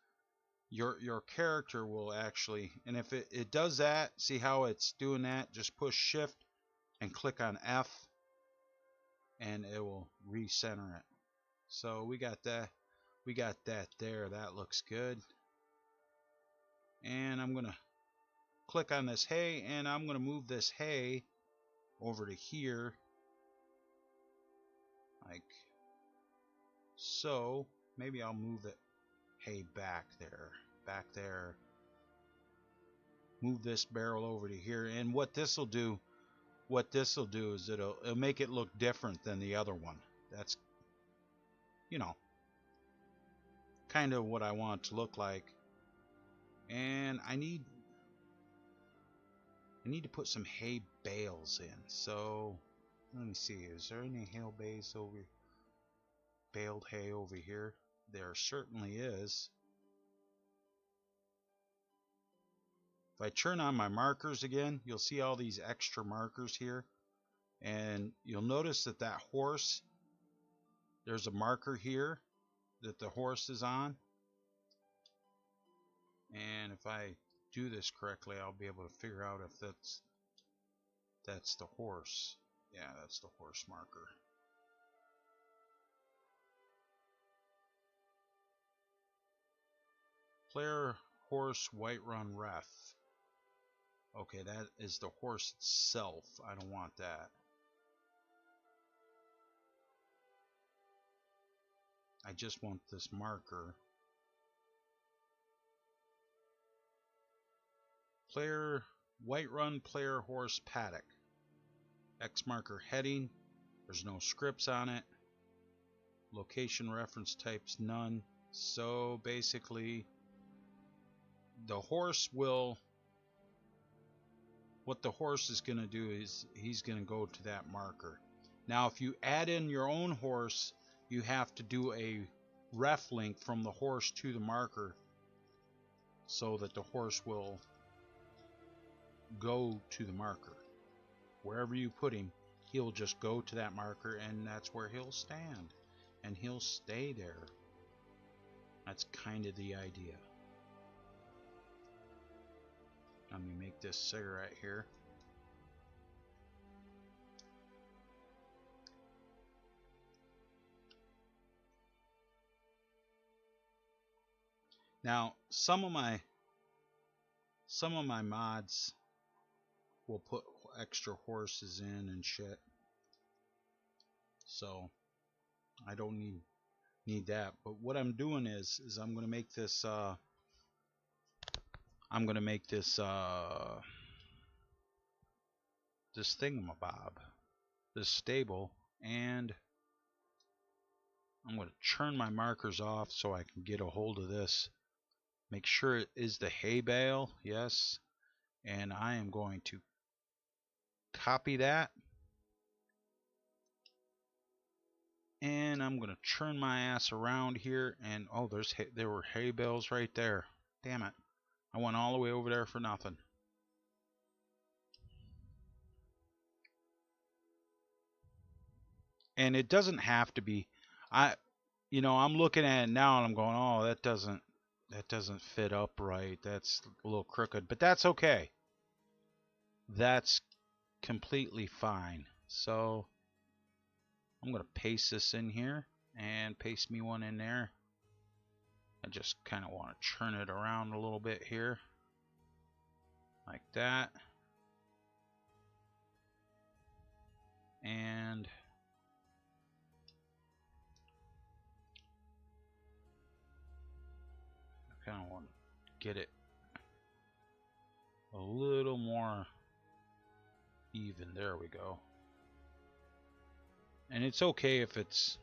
your character will actually, and if it does that, see how it's doing that, just push shift and click on F and it will recenter it. So we got that there. That looks good. And I'm gonna click on this hay, and I'm gonna move this hay over to here like so. Maybe I'll move the hay back there, move this barrel over to here, and what this will do is it'll make it look different than the other one. That's, you know, kind of what I want it to look like. And I need to put some hay bales in. So let me see, is there any baled hay over here? There certainly is. If I turn on my markers again, you'll see all these extra markers here, and you'll notice that horse, there's a marker here that the horse is on. And if I do this correctly, I'll be able to figure out if that's the horse. Yeah, that's the horse marker. Player horse Whiterun ref. Okay, that is the horse itself. I don't want that. I just want this marker. Player Whiterun player horse paddock. X marker heading. There's no scripts on it. Location reference types none. So basically, the horse will. What the horse is going to do is he's going to go to that marker. Now, if you add in your own horse, you have to do a ref link from the horse to the marker so that the horse will go to the marker. Wherever you put him, he'll just go to that marker, and that's where he'll stand. And he'll stay there. That's kind of the idea. Let me make this cigarette here. Now, some of my mods will put extra horses in and shit. So I don't need that. But what I'm doing is I'm gonna make this this thingamabob, this stable, and I'm going to churn my markers off so I can get a hold of this. Make sure it is the hay bale, yes, and I am going to copy that, and I'm going to churn my ass around here, and oh, there were hay bales right there. Damn it, I went all the way over there for nothing. And it doesn't have to be. I'm looking at it now and I'm going, oh, that doesn't fit up right. That's a little crooked, but that's okay. That's completely fine. So I'm going to paste this in here and paste me one in there. I just kind of want to churn it around a little bit here, like that. And I kind of want to get it a little more even. There we go. And it's okay if it's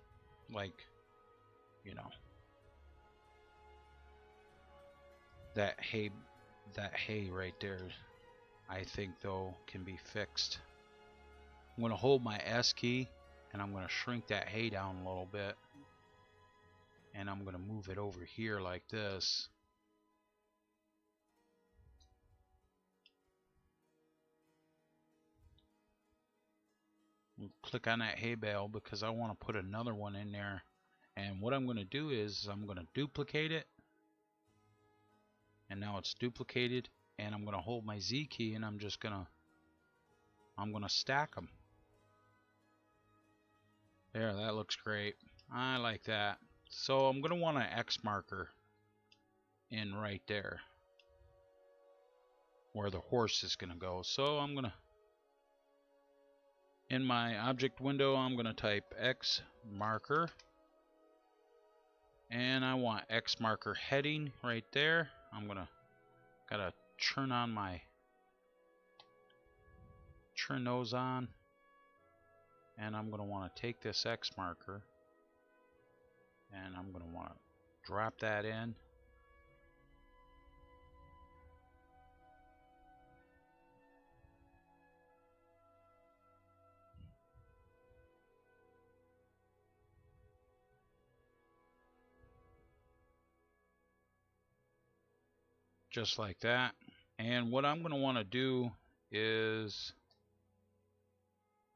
like, that hay right there, I think though can be fixed. I'm going to hold my S key and I'm going to shrink that hay down a little bit, and I'm going to move it over here like this. Click on that hay bale because I want to put another one in there, and what I'm going to do is I'm going to duplicate it, and now it's duplicated, and I'm going to hold my Z key and I'm going to stack them. There, that looks great. I like that. So I'm going to want an X marker in right there where the horse is going to go. So I'm going to, in my object window, I'm going to type X marker, and I want X marker heading right there. I'm going to gotta turn those on, and I'm going to want to take this X marker and I'm going to want to drop that in. Just like that. And what I'm going to want to do is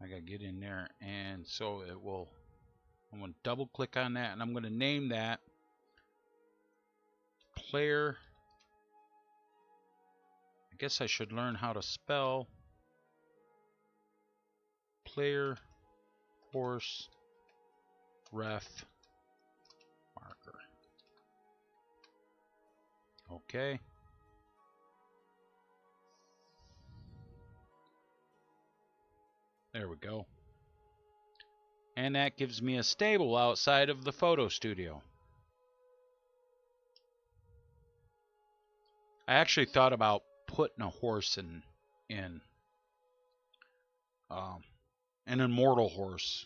I got to get in there, and so I'm going to double click on that, and I'm going to name that player guess I should learn how to spell player, horse, ref, marker. Okay. There we go. And that gives me a stable outside of the photo studio. I actually thought about putting a horse in an immortal horse.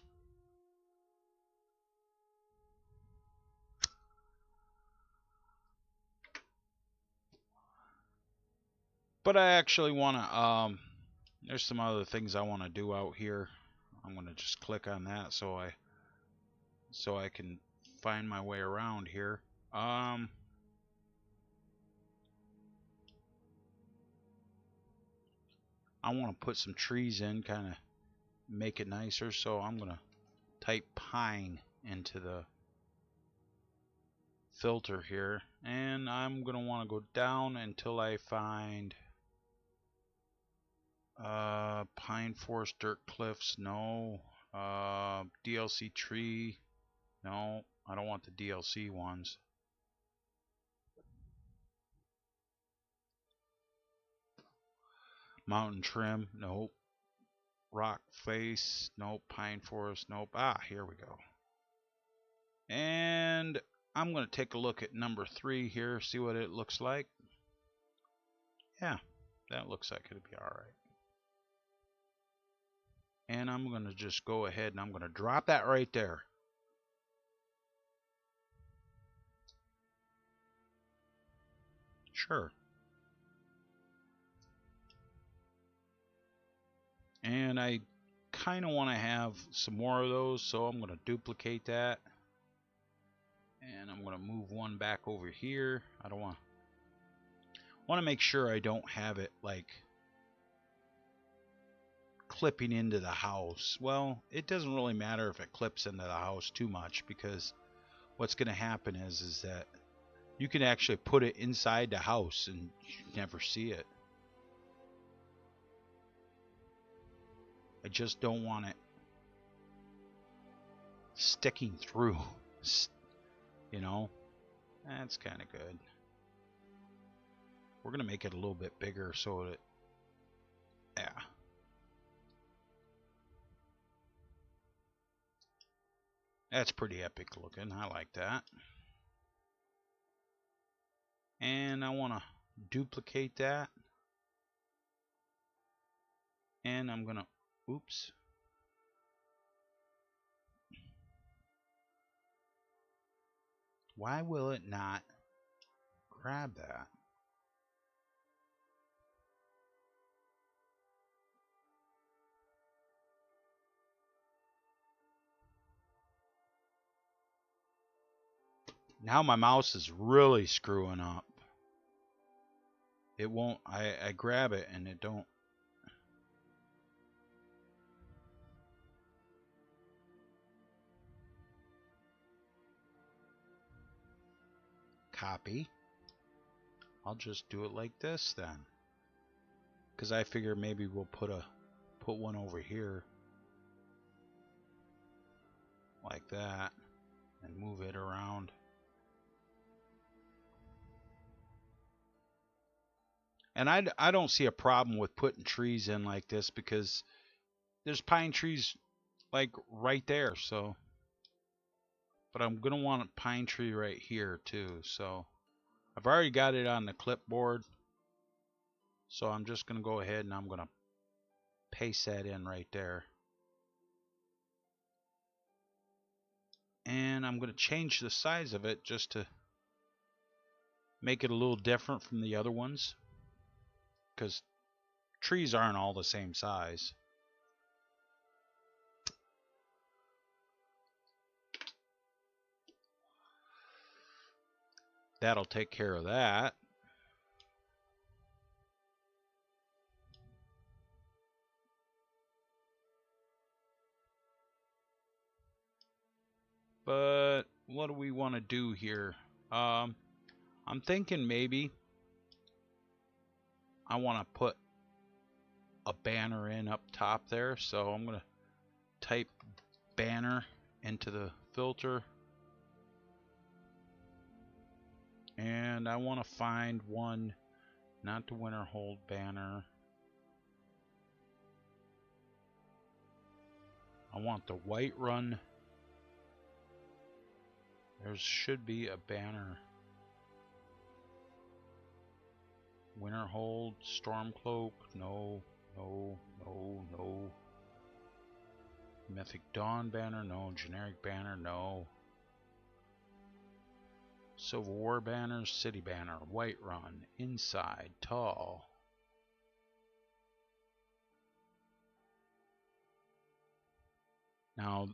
But I actually want to, there's some other things I want to do out here. I'm going to just click on that so I can find my way around here. I want to put some trees in, kind of make it nicer, so I'm going to type pine into the filter here, and I'm going to want to go down until I find pine forest, dirt cliffs, no. DLC tree, no, I don't want the DLC ones. Mountain trim, nope. Rock face, nope. Pine forest, nope. Ah, here we go. And I'm going to take a look at number 3 here, see what it looks like. Yeah, that looks like it'll be alright. And I'm going to just go ahead and I'm going to drop that right there. Sure. And I kind of want to have some more of those, so I'm going to duplicate that. And I'm going to move one back over here. I don't want to make sure I don't have it like clipping into the house. Well, it doesn't really matter if it clips into the house too much, because what's going to happen is that you can actually put it inside the house and you never see it. I just don't want it sticking through, you know. That's kind of good. We're going to make it a little bit bigger so that, yeah. That's pretty epic looking. I like that. And I want to duplicate that. And I'm going to, oops. Why will it not grab that? Now my mouse is really screwing up. It won't, I grab it and it don't. Copy. I'll just do it like this then. Because I figure maybe we'll put one over here. Like that. And move it around. And I don't see a problem with putting trees in like this, because there's pine trees like right there, so. But I'm going to want a pine tree right here too, so. I've already got it on the clipboard, so I'm just going to go ahead and I'm going to paste that in right there. And I'm going to change the size of it just to make it a little different from the other ones, because trees aren't all the same size. That'll take care of that. But what do we want to do here? I'm thinking maybe I want to put a banner in up top there, so I'm going to type banner into the filter, and I want to find one, not the Winterhold banner. I want the Whiterun. There should be a banner. Winterhold, Stormcloak, no, no, no, no. Mythic Dawn banner, no. Generic banner, no. Civil War banners, City banner, Whiterun, inside, tall. Now,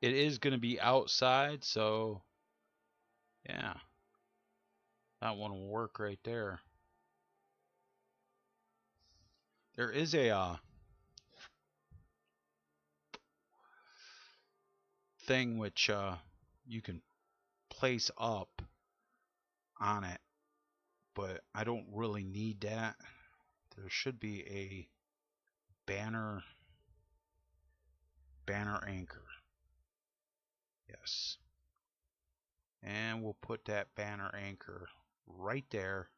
it is going to be outside, so yeah, that one will work right there. There is a thing which you can place up on it, but I don't really need that. There should be a banner anchor. Yes. And we'll put that banner anchor right there.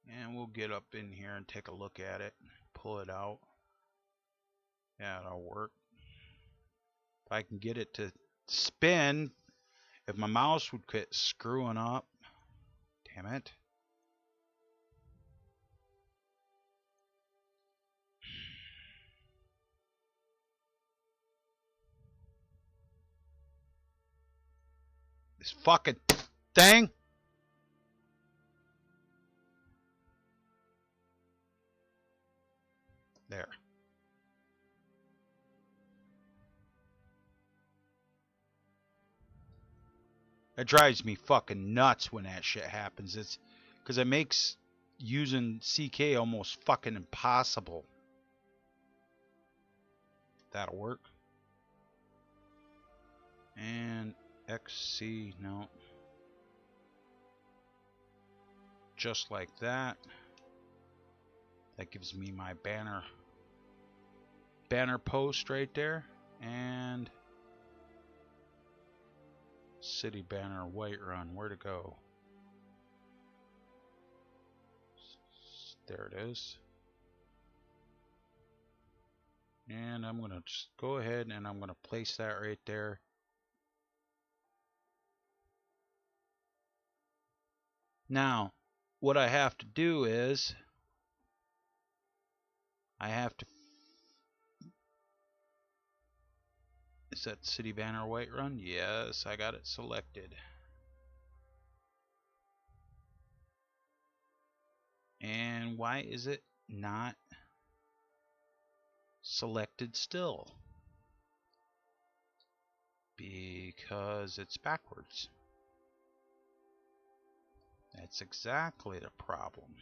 And we'll get up in here and take a look at it. Pull it out. Yeah, that'll work. If I can get it to spin, if my mouse would quit screwing up. Damn it. This fucking thing. There. It drives me fucking nuts when that shit happens. It's because it makes using CK almost fucking impossible. That'll work. And XC, no. Just like that. That gives me my banner post right there. And city banner, Whiterun, where to go? There it is. And I'm going to just go ahead and I'm going to place that right there. Now, what I have to do is I have to... Is that city banner Whiterun? Yes, I got it selected. And why is it not selected still? Because it's backwards. That's exactly the problem.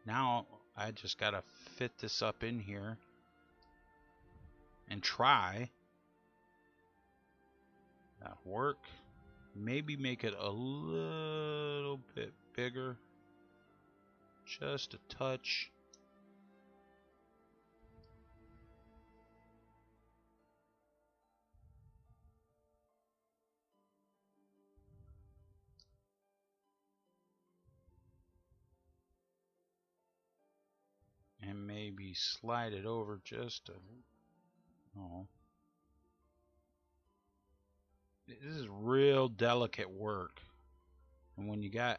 Now I just gotta fit this up in here and try. That'll work. Maybe make it a little bit bigger. Just a touch. And maybe slide it over just a... Oh. This is real delicate work. And when you got...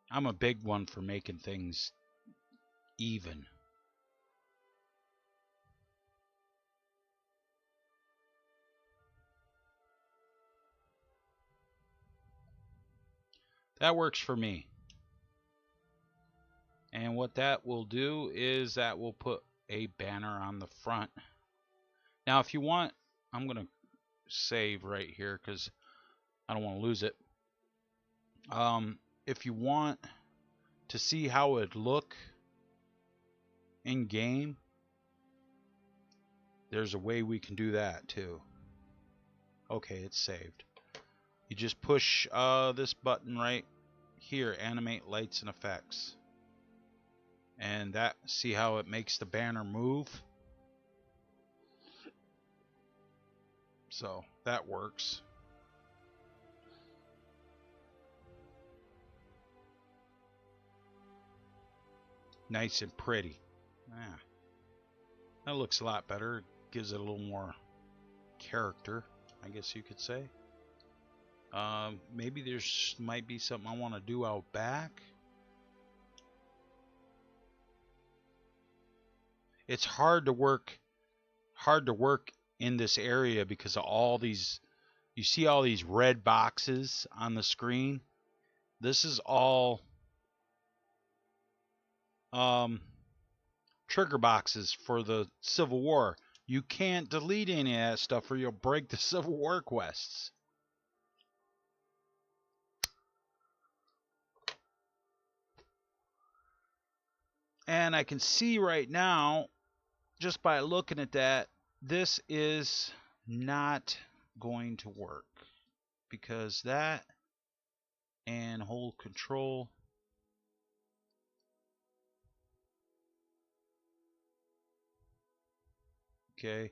I'm a big one for making things even. That works for me. And what that will do is that will put a banner on the front. Now if you want, I'm going to save right here because I don't want to lose it. If you want to see how it look in game, there's a way we can do that too. Okay, it's saved. You just push this button right here, animate lights and effects. And that, see how it makes the banner move? So that works. Nice and pretty. Yeah. That looks a lot better. It gives it a little more character, I guess you could say. Maybe there's might be something I want to do out back. It's hard to work in this area because of all these, you see all these red boxes on the screen. This is all trigger boxes for the Civil War. You can't delete any of that stuff or you'll break the Civil War quests. And I can see right now, just by looking at that, this is not going to work. Because that and hold control. Okay.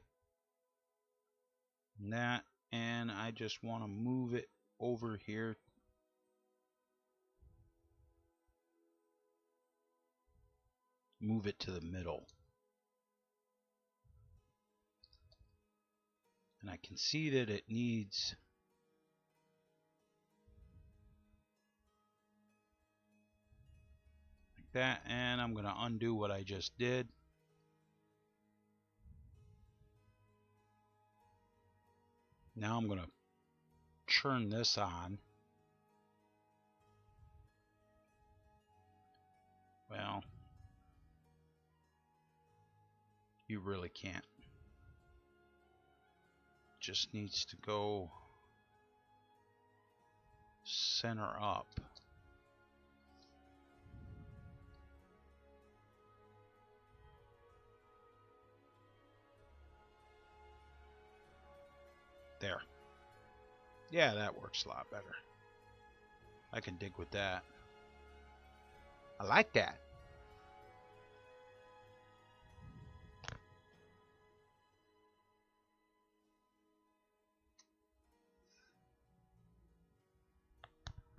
That, and I just want to move it over here. Move it to the middle. And I can see that it needs like that, and I'm going to undo what I just did. Now I'm going to turn this on. Well, you really can't. Just needs to go center up. There. Yeah, that works a lot better. I can dig with that. I like that.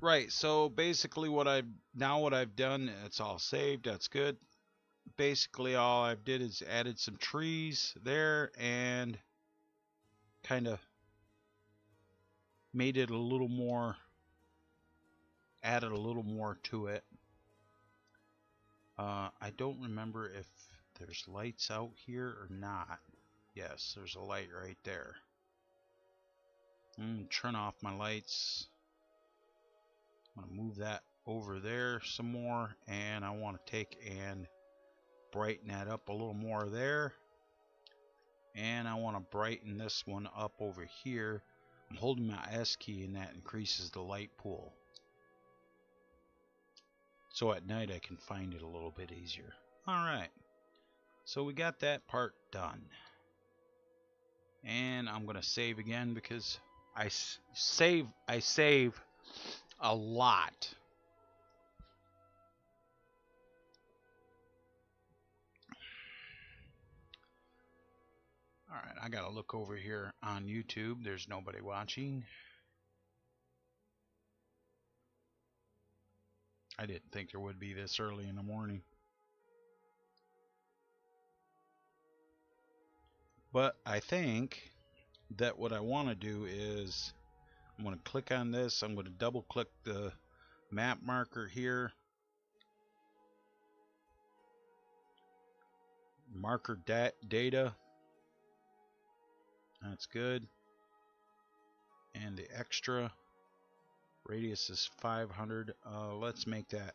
Right, so basically what I've done, it's all saved, that's good. Basically all I've did is added some trees there and kind of made it a little more, added a little more to it. I don't remember if there's lights out here or not. Yes, there's a light right there. Turn off my lights. I'm going to move that over there some more, and I want to take and brighten that up a little more there. And I want to brighten this one up over here. I'm holding my S key and that increases the light pool. So at night I can find it a little bit easier. Alright, so we got that part done. And I'm going to save again because I save a lot. Alright, I gotta look over here on YouTube. There's nobody watching. I didn't think there would be this early in the morning. But I think that what I want to do is I'm going to click on this. I'm going to double click the map marker here. Marker data. That's good. And the extra radius is 500. Let's make that.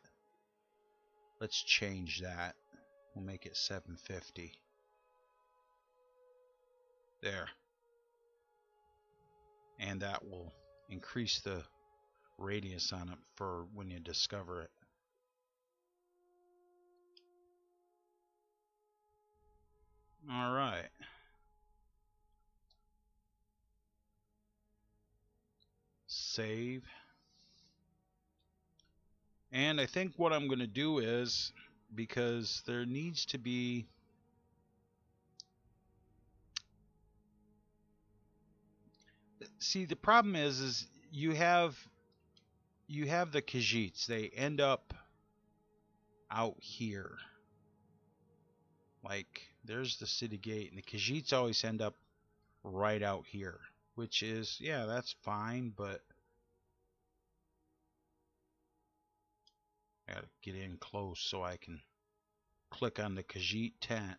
Let's change that. We'll make it 750. There. And that will increase the radius on it for when you discover it. Alright. save. And I think what I'm going to do is, because there needs to be, see, the problem is you have the Khajiits. They end up out here. Like, there's the city gate, and the Khajiits always end up right out here, which is, yeah, that's fine, but I gotta get in close so I can click on the Khajiit tent.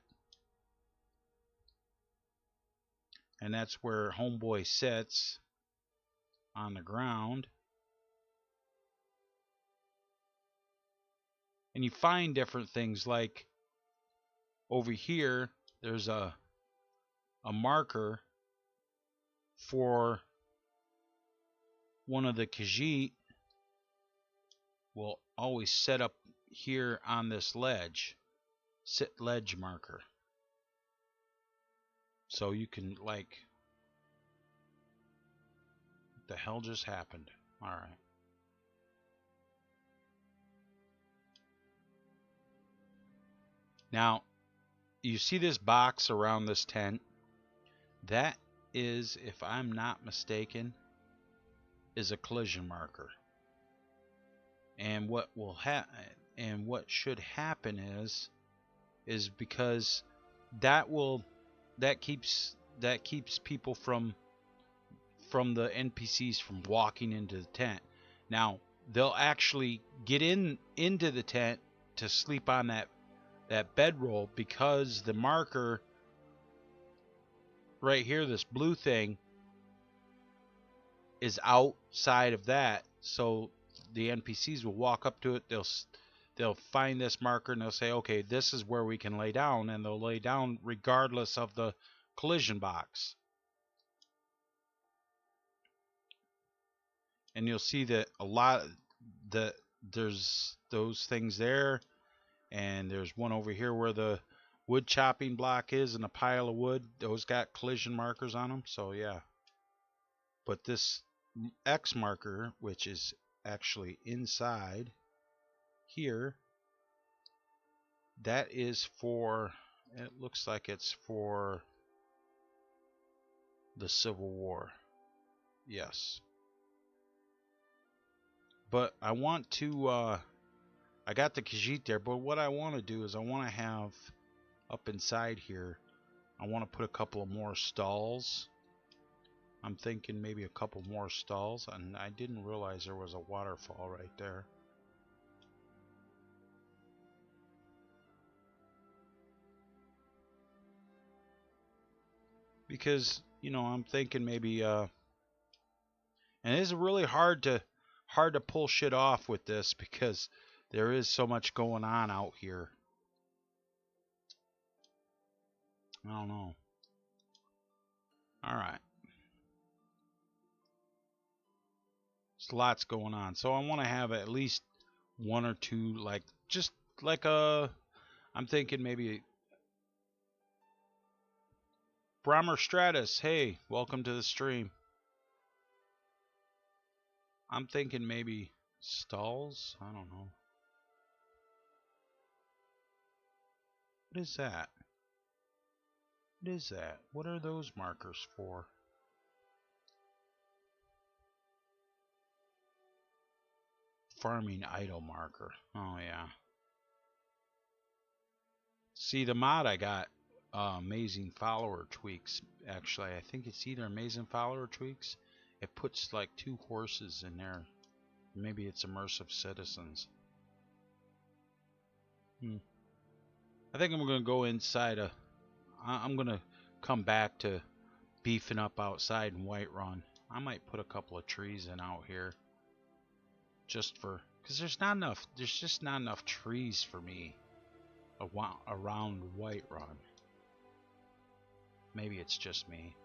And that's where Homeboy sits on the ground. And you find different things, like over here there's a marker for one of the Khajiit will always set up here on this ledge. Sit ledge marker. So you can, like, what the hell just happened? Alright. Now, you see this box around this tent? That is, if I'm not mistaken, is a collision marker. And what will and what should happen is because that keeps people from the NPCs from walking into the tent. Now, they'll actually get into the tent to sleep on that bedroll, because the marker right here, this blue thing, is outside of that. So the NPCs will walk up to it, they'll find this marker, and they'll say, okay, this is where we can lay down, and they'll lay down regardless of the collision box. And you'll see that a lot there's those things there, and there's one over here where the wood chopping block is, and a pile of wood, those got collision markers on them. So yeah, but this X marker, which is actually inside here, that is for, it looks like it's for the Civil War. Yes. But I want to, I got the Khajiit there, but what I want to do is I want to have up inside here, I want to put a couple of more stalls. I'm thinking maybe a couple more stalls, and I didn't realize there was a waterfall right there. Because, you know, I'm thinking maybe, and it is really hard to pull shit off with this, because there is so much going on out here. I don't know. Alright. There's lots going on. So I want to have at least one or two, like, just like I'm thinking maybe Brahmer Stratus, hey, welcome to the stream. I'm thinking maybe stalls? I don't know. What is that? What is that? What are those markers for? Farming idle marker. Oh, yeah. See, the mod I got, amazing follower tweaks. Actually, I think it's either amazing follower tweaks. It puts like 2 horses in there. Maybe it's immersive citizens. I think I'm going to go inside I'm going to come back to beefing up outside in Whiterun. I might put a couple of trees in out here. Just for, because there's just not enough trees for me around Whiterun. Maybe it's just me.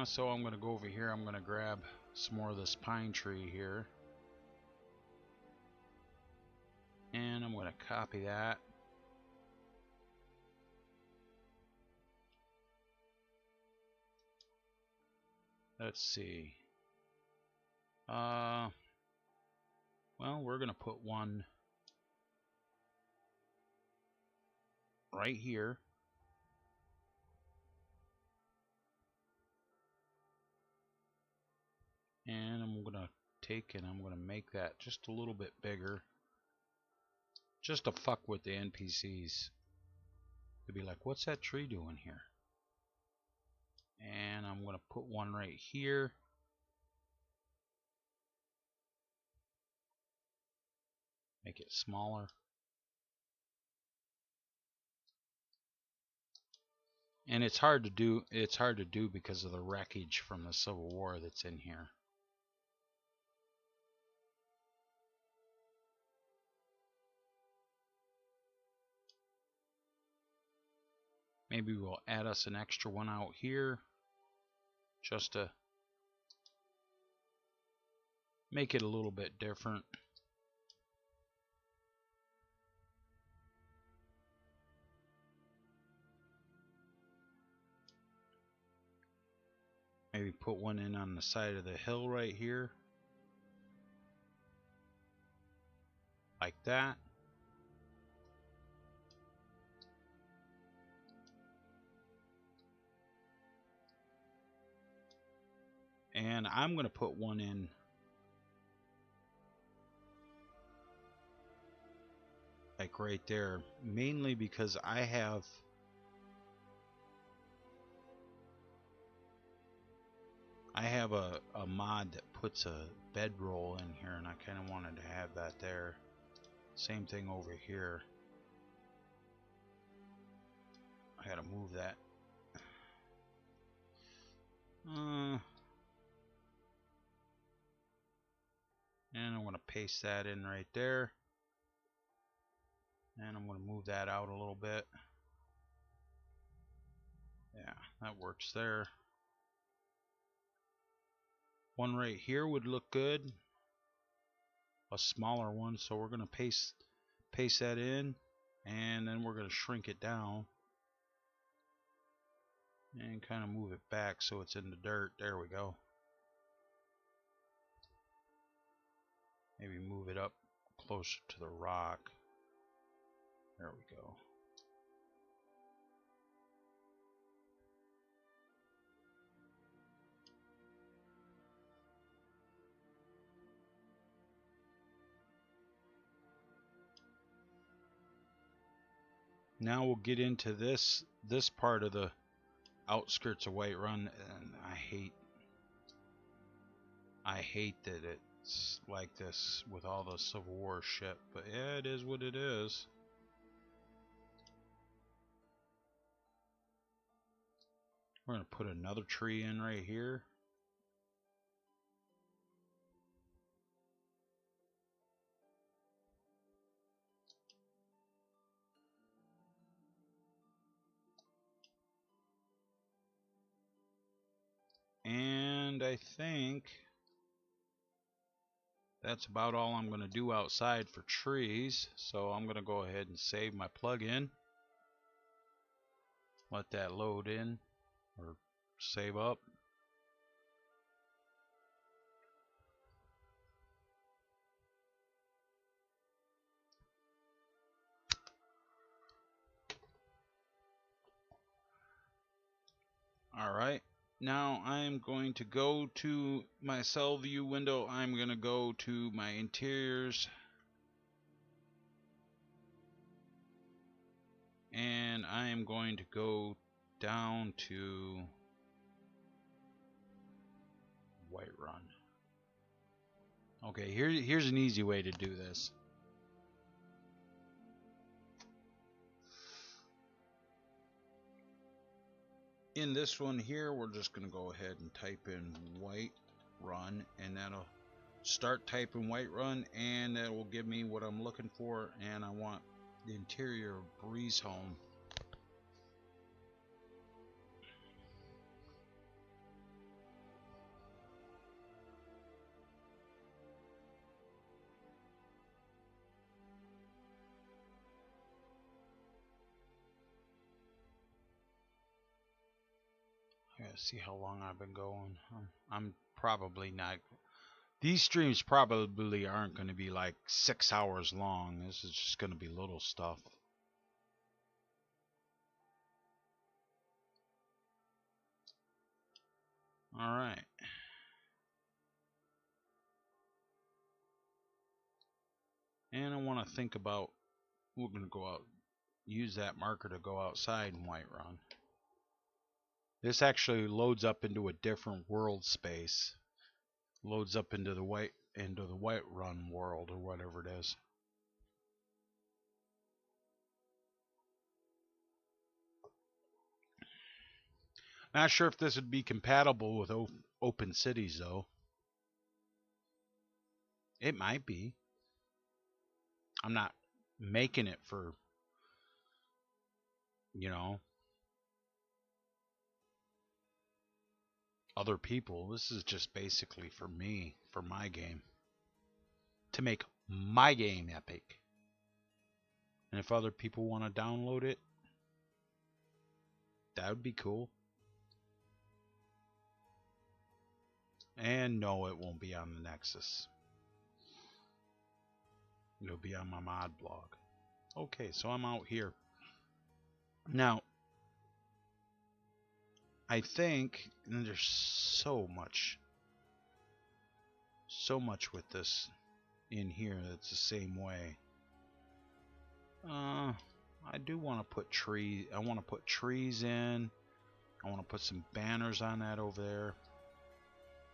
So I'm going to go over here. I'm going to grab some more of this pine tree here. And I'm going to copy that. Let's see. Well, we're gonna put one right here. And I'm gonna take and I'm gonna make that just a little bit bigger. Just to fuck with the NPCs. To be like, what's that tree doing here? And I'm gonna put one right here. Make it smaller. And it's hard to do because of the wreckage from the Civil War that's in here. Maybe we'll add us an extra one out here just to make it a little bit different. Maybe put one in on the side of the hill right here. Like that. And I'm going to put one in like right there, mainly because I have a mod that puts a bedroll in here, and I kind of wanted to have that there. Same thing over here. I gotta move that. And I'm gonna paste that in right there. And I'm gonna move that out a little bit. Yeah, that works there. One right here would look good. A smaller one, so we're gonna paste that in, and then we're gonna shrink it down and kind of move it back so it's in the dirt. There we go. Maybe move it up closer to the rock. There we go. Now we'll get into this part of the outskirts of Whiterun, and I hate that it's like this with all the Civil War shit, but yeah, it is what it is. We're gonna put another tree in right here. And I think that's about all I'm going to do outside for trees. So I'm going to go ahead and save my plugin. Let that load in or save up. Alright, now I'm going to go to my cell view window. I'm going to go to my interiors. And I am going to go down to Whiterun. Okay, here's an easy way to do this. In this one here, we're just going to go ahead and type in Whiterun, and that'll start typing Whiterun, and that will give me what I'm looking for, and I want the interior of Breeze Home. I let's see how long I've been going. I'm probably not. These streams probably aren't going to be like 6 hours long. This is just going to be little stuff. All right. And I want to think about, we're going to go out, use that marker to go outside and Whiterun. This actually loads up into a different world space. Loads up into the Whiterun world or whatever it is. Not sure if this would be compatible with open cities though. It might be. I'm not making it for, you know, other people. This is just basically for me, for my game. To make my game epic. And if other people want to download it, that would be cool. And no, it won't be on the Nexus. It'll be on my mod blog. Okay, so I'm out here. Now, I think there's so much with this in here that's the same way. I do want to put trees. I want to put trees in. I want to put some banners on that over there.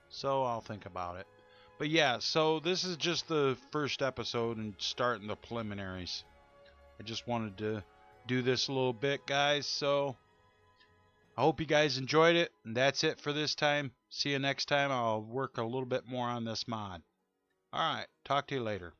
So I'll think about it. But yeah, so this is just the first episode and starting the preliminaries. I just wanted to do this a little bit, guys. So I hope you guys enjoyed it. And that's it for this time. See you next time. I'll work a little bit more on this mod. Alright, talk to you later.